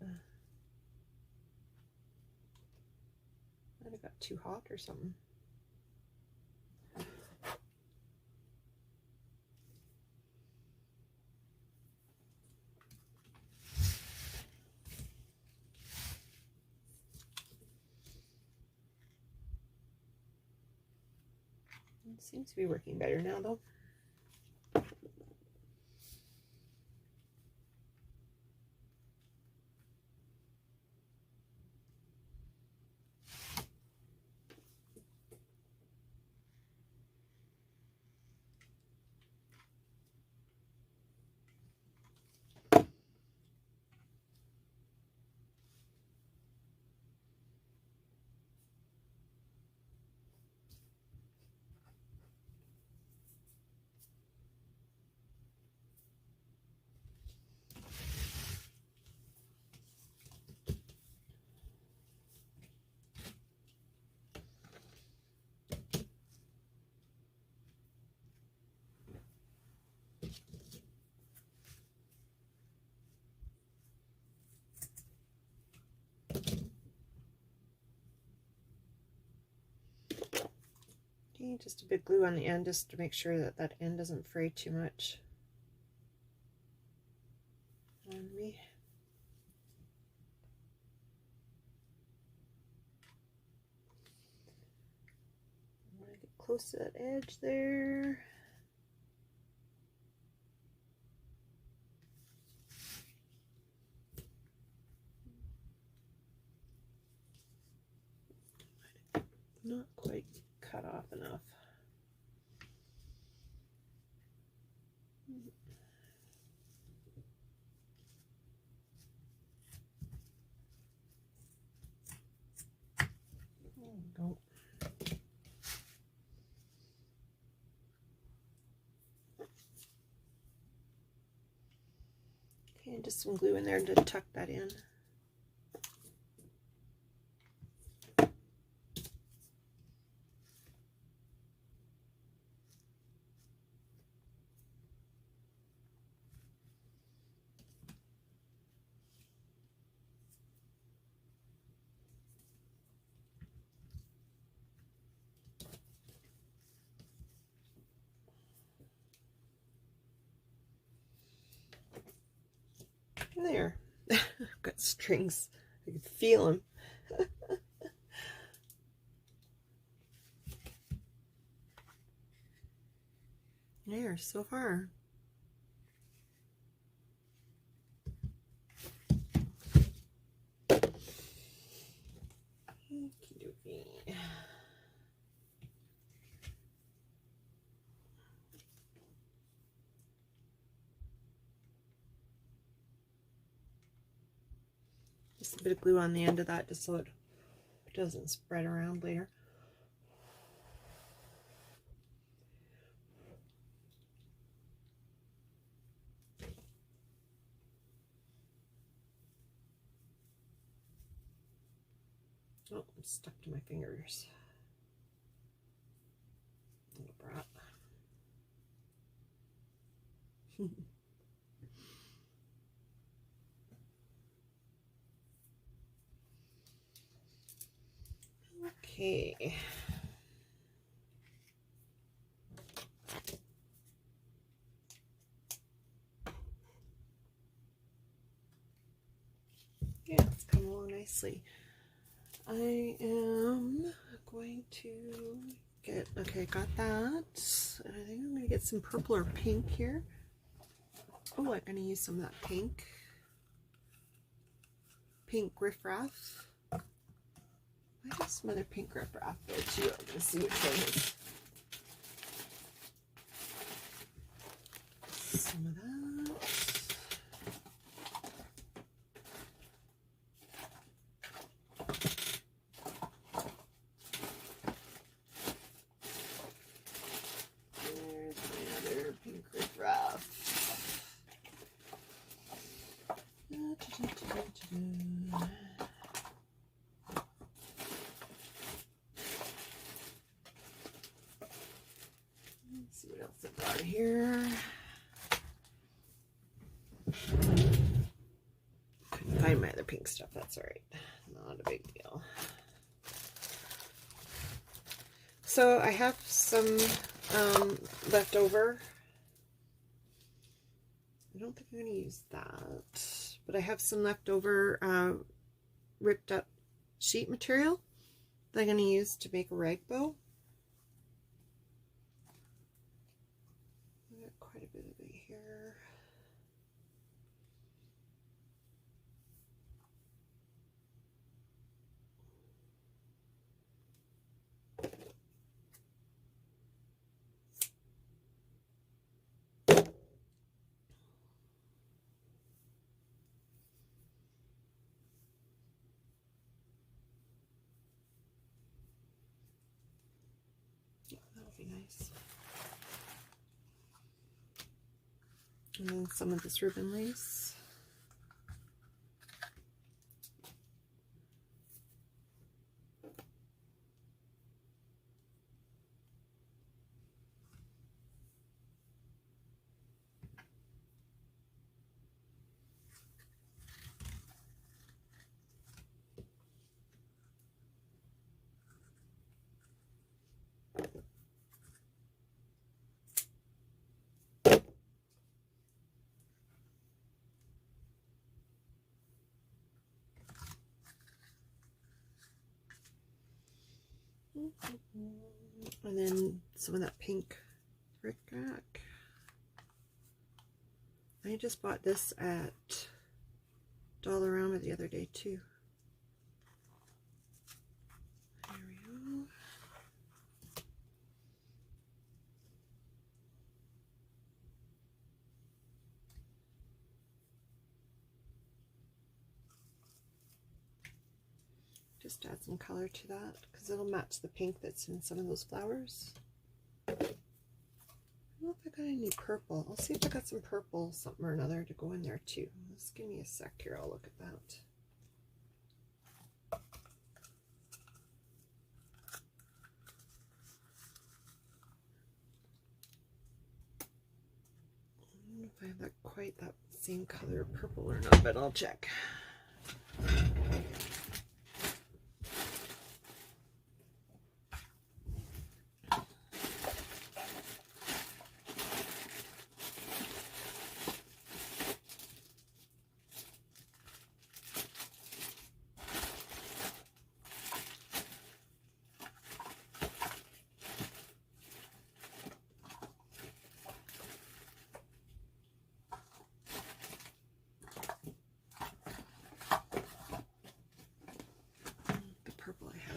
Might have got too hot or something. It seems to be working better now though. Okay, just a bit of glue on the end just to make sure that that end doesn't fray too much on me. I'm gonna get close to that edge there. Not quite cut off enough. There we go. Okay, and just some glue in there to tuck that in. There. I've got strings. I can feel them. There, so far. Okey-dokey. Just a bit of glue on the end of that just so it doesn't spread around later. Oh, I'm stuck to my fingers. Little brat. Okay. Yeah, it's come along nicely. I am going to get, okay, got that. I think I'm going to get some purple or pink here. Oh, I'm going to use some of that pink riffraff. I have some other pink riffraff there too. I'm going to see which one is. Some of that. find my other pink stuff. That's all right. Not a big deal. So I have some leftover. I don't think I'm going to use that, but I have some leftover ripped up sheet material that I'm going to use to make a rag bow. I got quite a bit of it here. That'll be nice. And then some of this ribbon lace. And then some of that pink bric-a-brac. I just bought this at Dollarama the other day too. There we go. Just add some color to that because it'll match the pink that's in some of those flowers. I don't know if I got any purple. I'll see if I got some purple something or another to go in there too. Just give me a sec here. I'll look at that. I don't know if I have that quite that same color of purple or not, but I'll check.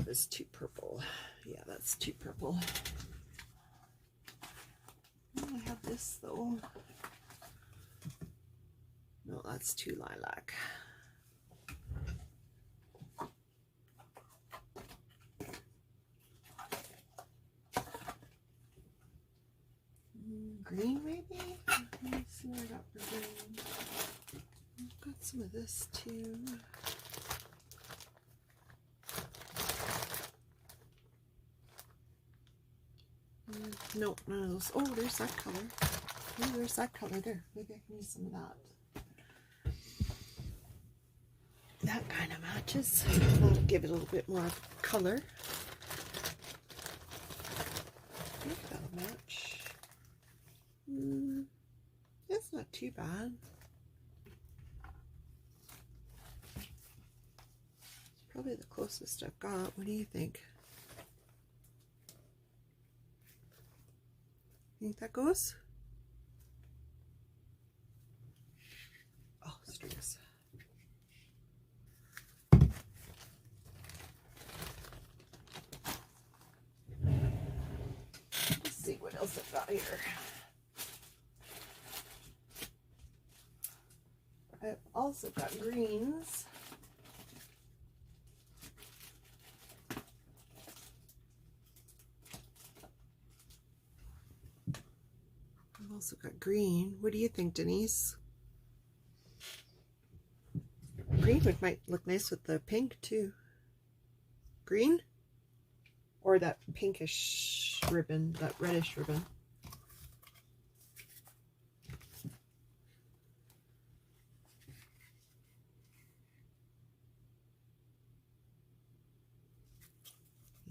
Is too purple. Yeah, that's too purple. I have this though. No, that's too lilac. Green maybe? Let's see what I got for green. I've got some of this too. No, none of those. Oh, there's that color. Oh, there's that color there. Maybe I can use some of that. That kind of matches. That'll give it a little bit more color. I think that'll match. It's not too bad. It's probably the closest I've got. What do you think? Think that goes? Oh, strings. Let's see what else I've got here. I've also got greens. I've also got green. What do you think, Denise? Green might look nice with the pink too. Green? Or that pinkish ribbon, that reddish ribbon.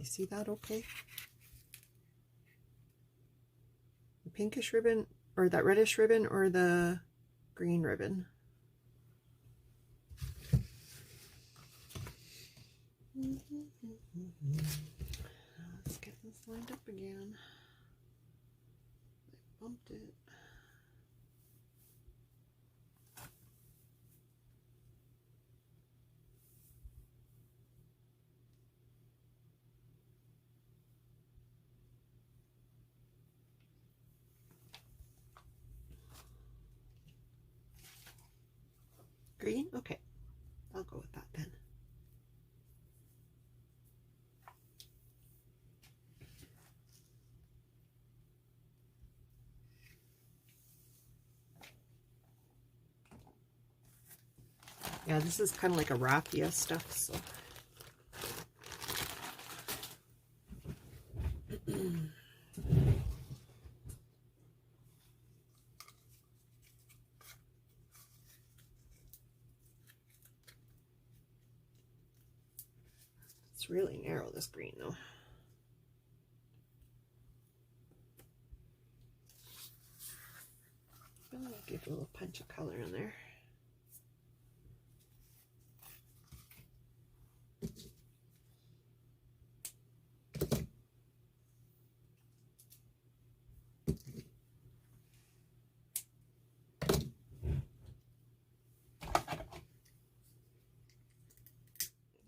see that okay? The pinkish ribbon, or that reddish ribbon, or the green ribbon? Let's get this lined up again. I bumped it. Green? Okay, I'll go with that then. Yeah, this is kind of like a raffia stuff, so. It's really narrow, this green, though. I'll give a little punch of color in there.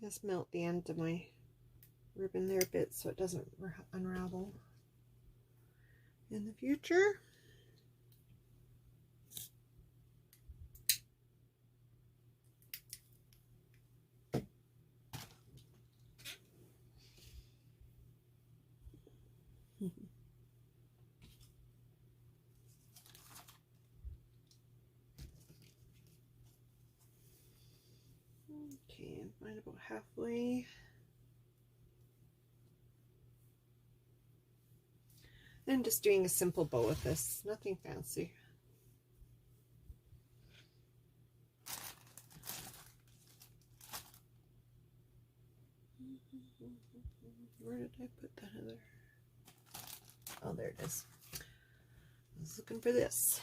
Just melt the end of my ribbon there a bit so it doesn't unravel in the future. Okay, and find about halfway. And just doing a simple bow with this, nothing fancy. Where did I put that other? Oh, there it is. I was looking for this.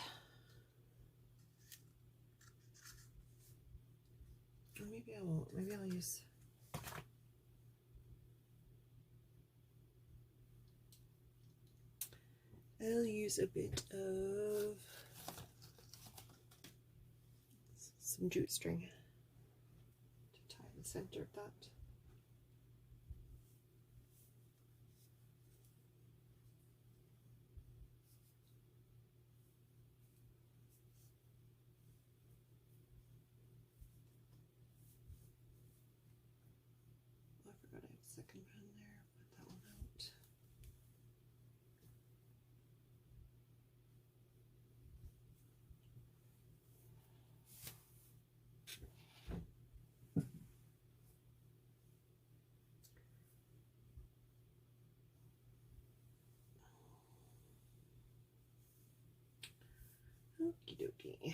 Or maybe I won't. Maybe I'll use. I'll use a bit of some jute string to tie the center of that. Oh, I forgot I have a second pen there. Put that one out. Okie dokie.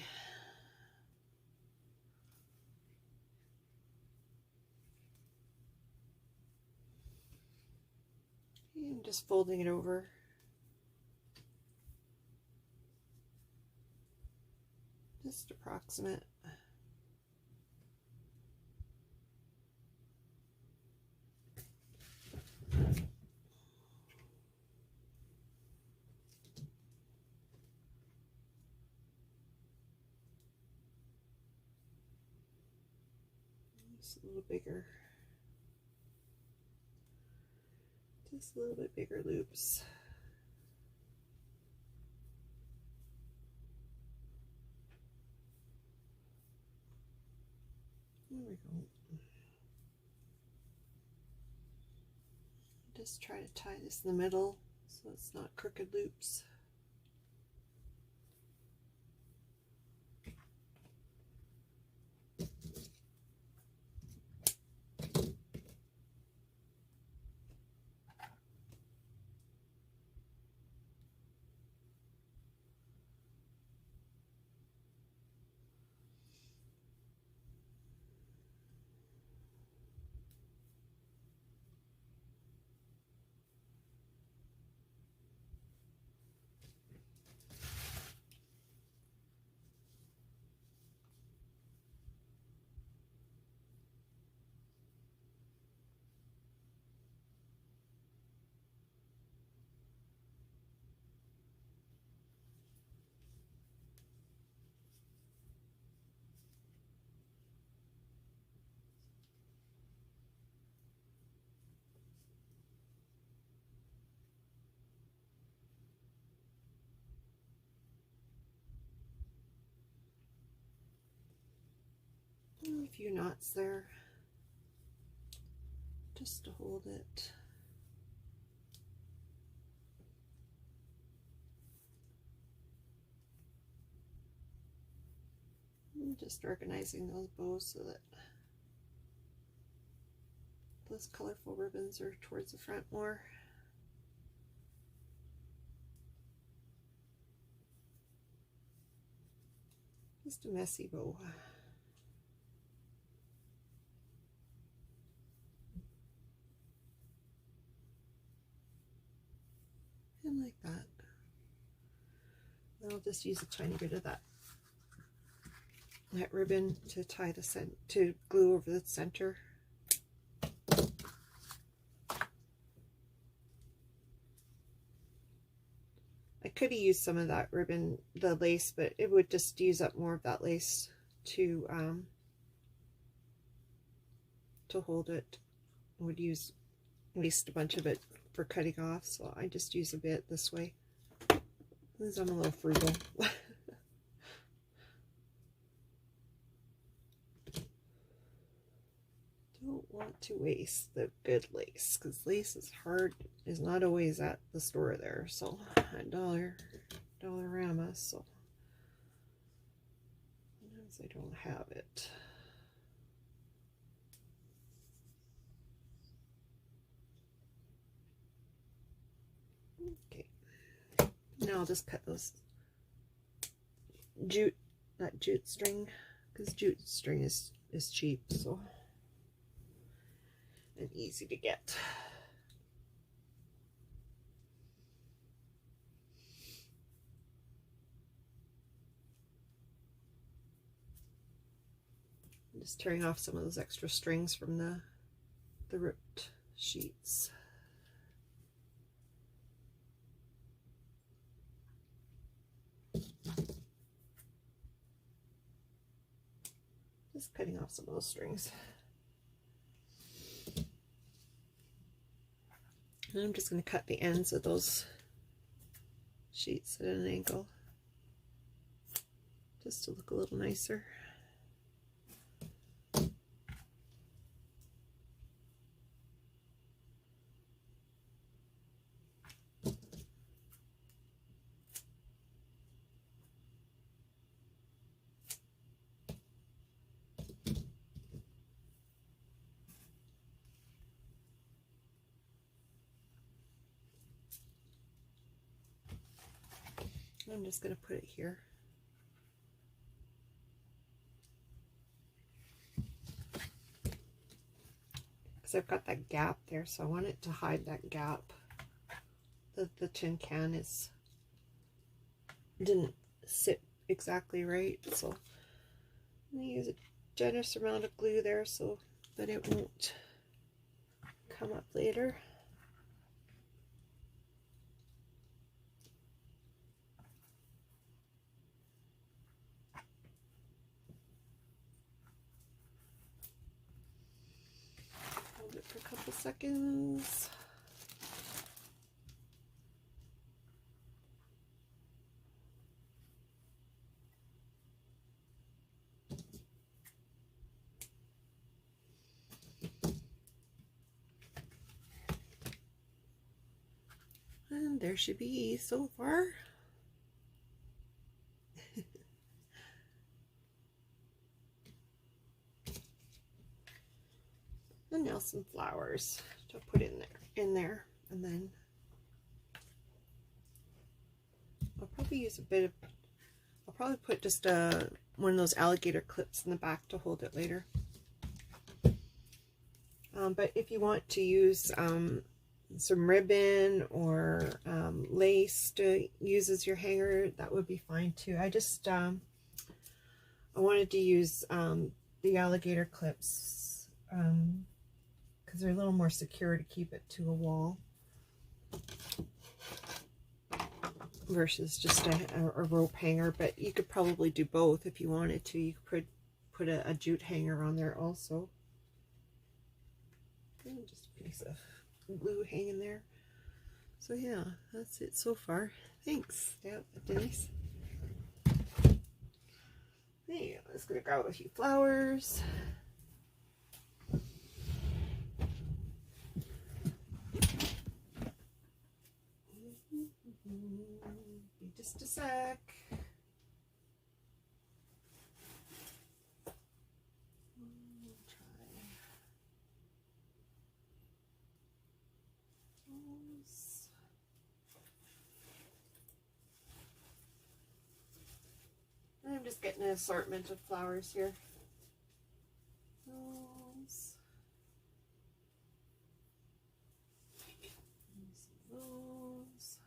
And just folding it over. Just approximate. Just a little bigger. Just a little bit bigger loops. There we go. Just try to tie this in the middle so it's not crooked loops. A few knots there just to hold it. I'm just organizing those bows so that those colorful ribbons are towards the front more. Just a messy bow. And like that. I'll just use a tiny bit of that ribbon to tie the to glue over the center. I could have used some of that ribbon, the lace, but it would just use up more of that lace to hold it. I would waste a bunch of it for cutting off, so I just use a bit this way because I'm a little frugal. Don't want to waste the good lace because lace is not always at the store there, so Dollarama, so sometimes I don't have it. Okay, now I'll just cut those not jute string, because jute string is cheap, so, and easy to get. I'm just tearing off some of those extra strings from the ripped sheets. Just cutting off some of those strings. And I'm just going to cut the ends of those sheets at an angle just to look a little nicer. I'm just going to put it here. Because I've got that gap there, so I want it to hide that gap. The tin can didn't sit exactly right, so I'm going to use a generous amount of glue there so that it won't come up later. Hold it for a couple seconds. And there should be so far. And now some flowers to put in there, and then I'll probably use I'll probably put just one of those alligator clips in the back to hold it later. But if you want to use some ribbon or lace to use as your hanger, that would be fine too. I just I wanted to use the alligator clips because they're a little more secure to keep it to a wall versus just a rope hanger. But you could probably do both if you wanted to. You could put a jute hanger on there also. And just a piece of glue hanging there. So yeah, that's it so far. Thanks, yeah, Denise. Hey, let's go grab a few flowers. Just a sec. I'm just getting an assortment of flowers here. Those. Those.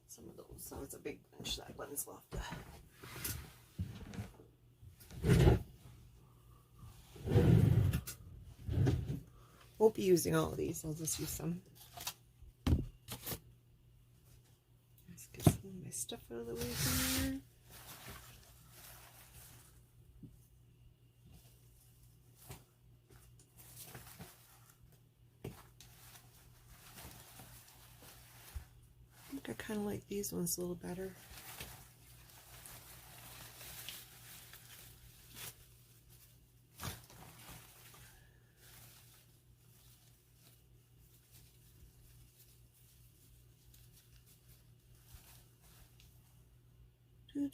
Some of those. That was a big bunch. That one's left. Won't be using all of these. I'll just use some. Let's get some of my stuff out of the way here. I think I kind of like these ones a little better.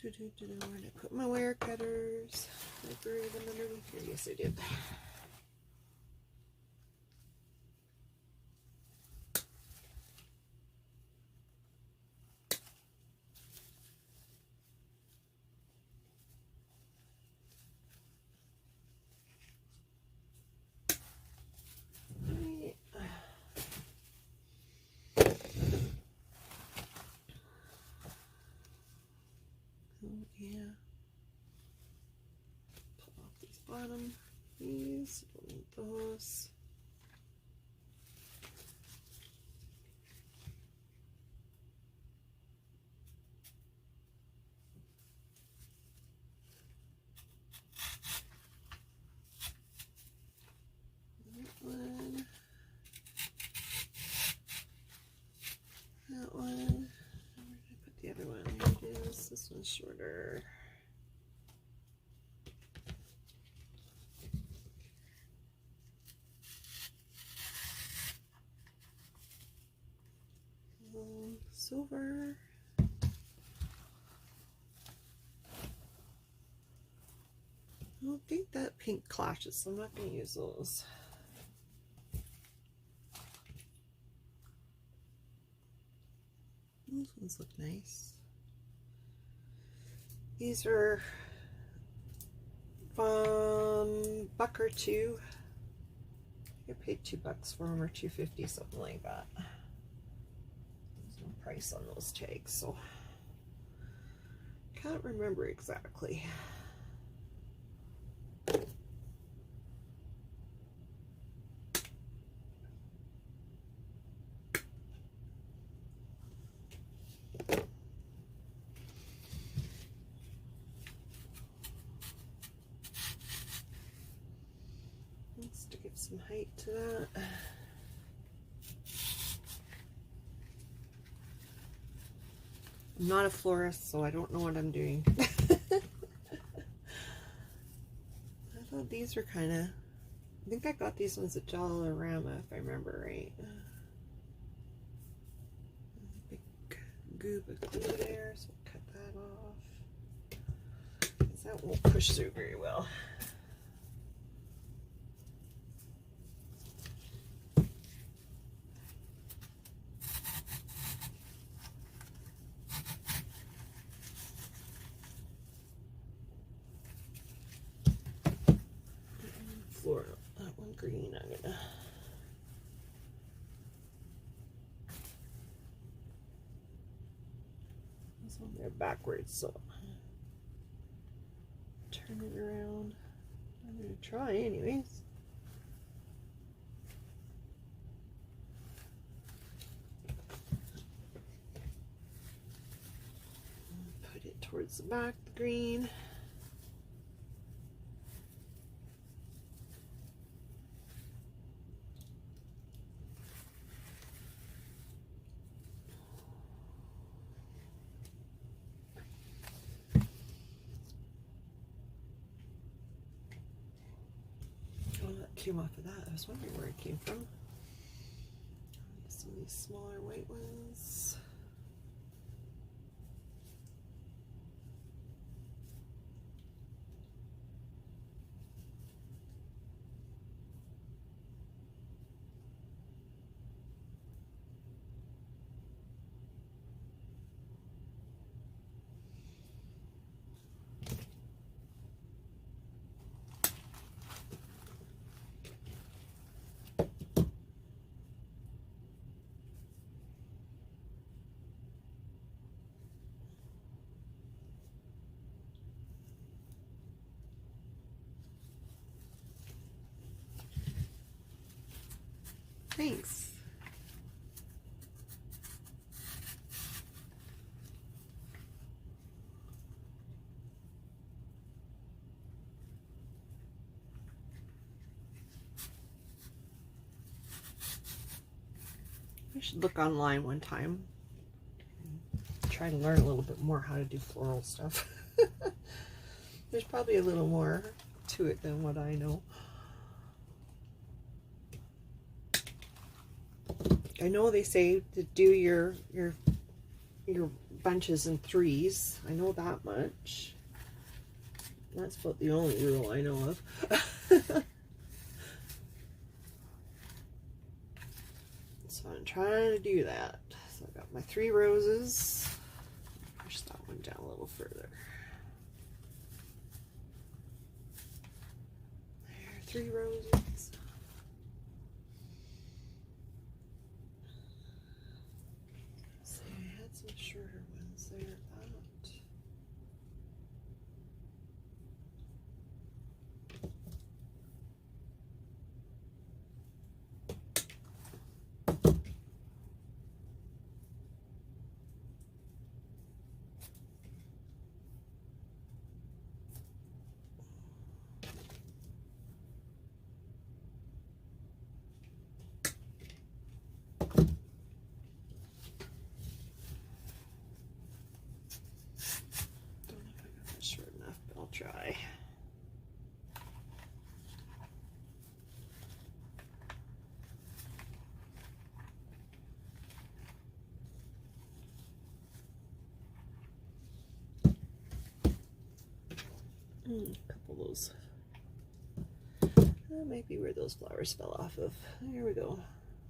Where did I put my wire cutters? I buried them underneath here. Yes, I did. Yeah. Pull off these bottom. These. Don't need those. That one. That one. Where did I put the other one? There it is. This one's shorter. Silver. I don't think that pink clashes, so I'm not going to use those. Those ones look nice. These are from $1 or $2. I paid $2 for them or $2.50, something like that. There's no price on those tags, so can't remember exactly. Just to give some height to that. I'm not a florist, so I don't know what I'm doing. I thought these were kind of, I think I got these ones at Dollarama, if I remember right. Big goob of glue there, so we'll cut that off. Because that won't push through very well. Floral, that one green, I'm gonna this one there backwards, so turn it around. I'm gonna try anyways. Put it towards the back, the green. came off of that. I was wondering where it came from. Some of these smaller white ones. Thanks. I should look online one time. Try to learn a little bit more how to do floral stuff. There's probably a little more to it than what I know. I know they say to do your bunches in threes. I know that much. That's about the only rule I know of. So I'm trying to do that. So I've got my 3 roses. Push that one down a little further. There, 3 roses. See, I had some shorter ones there. Try. A couple of those. That might be where those flowers fell off of. There we go.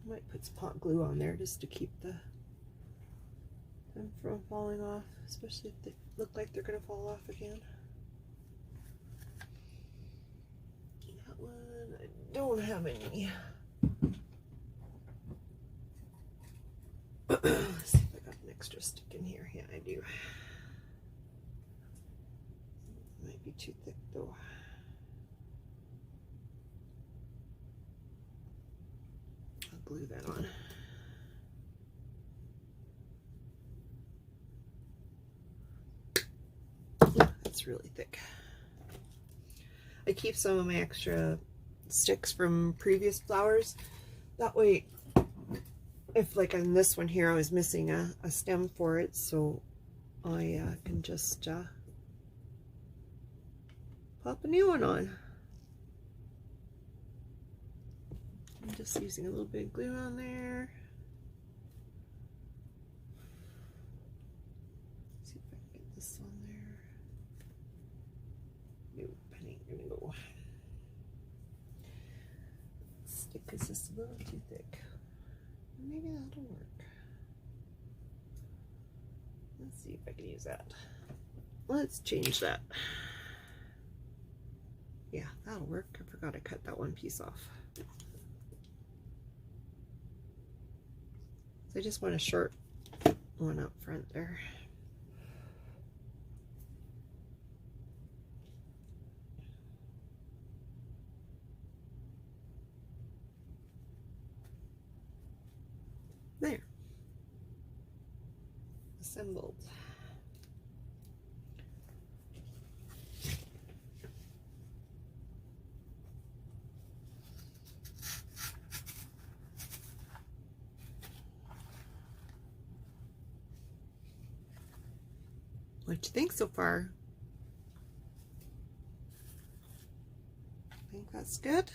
I might put some hot glue on there just to keep them from falling off, especially if they look like they're going to fall off again. That one, I don't have any. Let's see if I got an extra stick in here. Yeah, I do. Might be too thick though. I'll glue that on. Oh, that's really thick. I keep some of my extra sticks from previous flowers. That way, if like on this one here, I was missing a stem for it, so I can just pop a new one on. I'm just using a little bit of glue on there. Let's see if I can get this on there. Nope, I ain't gonna go. Stick is just a little too thick. Maybe that'll work. Let's see if I can use that. Let's change that. Yeah, that'll work. I forgot I cut that one piece off. So I just want a short one up front there. There. Assembled. What do you think so far? I think that's good.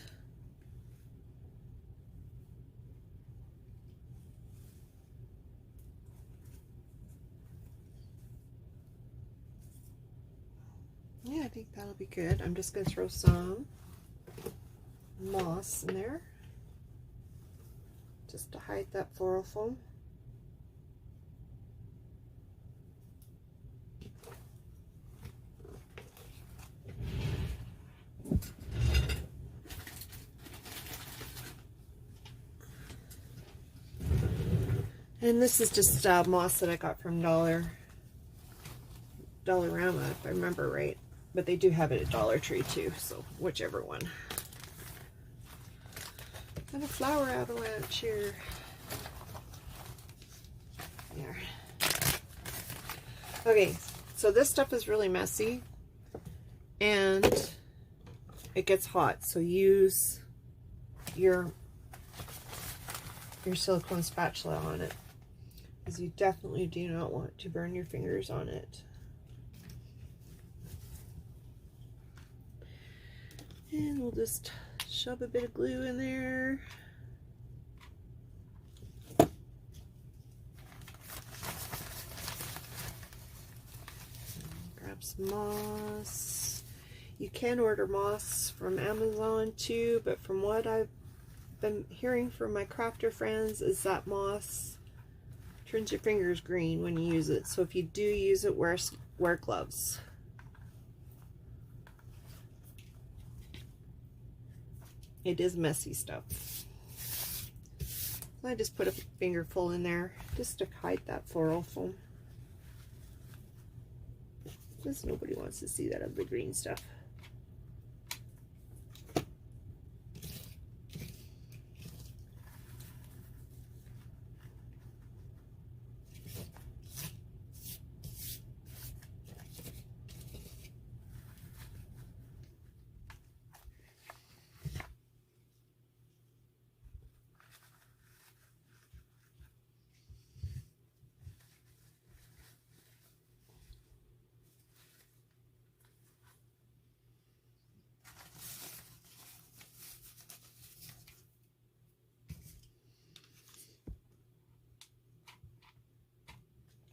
Yeah, I think that'll be good. I'm just going to throw some moss in there just to hide that floral foam. And this is just moss that I got from Dollarama, if I remember right. But they do have it at Dollar Tree too, so whichever one. And a flower avalanche here. There. Okay, so this stuff is really messy and it gets hot, so use your silicone spatula on it, because you definitely do not want to burn your fingers on it. And we'll just shove a bit of glue in there. Grab some moss. You can order moss from Amazon too, but from what I've been hearing from my crafter friends is that moss turns your fingers green when you use it. So if you do use it, wear gloves. It is messy stuff. I just put a fingerful in there just to hide that floral foam. Just nobody wants to see that ugly green stuff.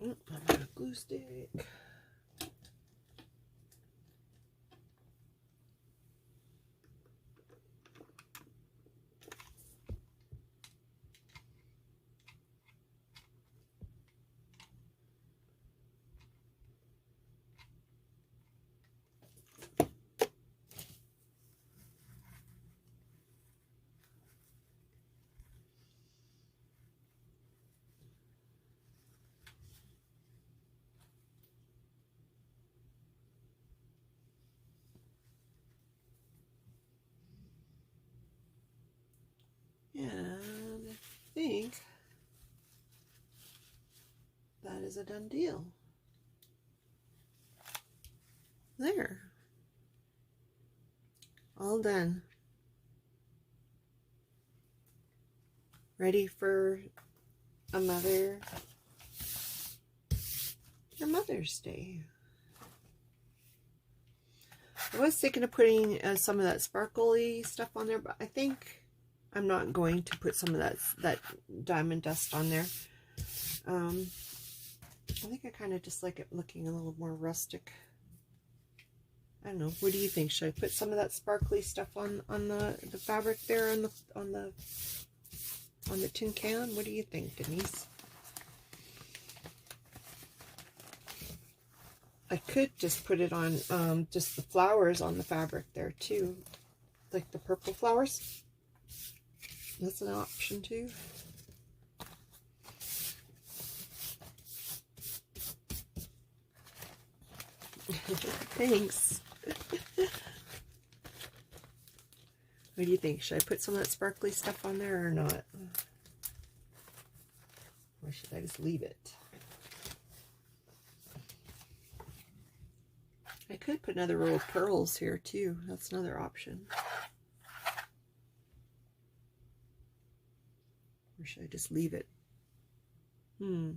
I'm gonna glue stick. And I think that is a done deal. There. All done. Ready for your Mother's Day. I was thinking of putting some of that sparkly stuff on there, but I think I'm not going to put some of that diamond dust on there. I think I kind of just like it looking a little more rustic. I don't know. What do you think? Should I put some of that sparkly stuff on the fabric there on the tin can? What do you think, Denise? I could just put it on just the flowers on the fabric there too, like the purple flowers. That's an option too. Thanks. What do you think? Should I put some of that sparkly stuff on there or not? Or should I just leave it? I could put another row of pearls here too. That's another option. Or should I just leave it? See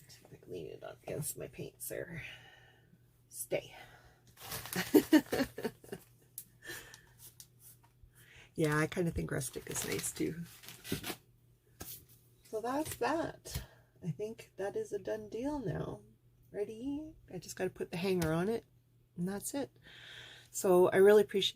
if I can lean it up against my paints there. Stay. Yeah, I kind of think rustic is nice too. So that's that. I think that is a done deal now. ready. I just got to put the hanger on it, and that's it. So I really appreciate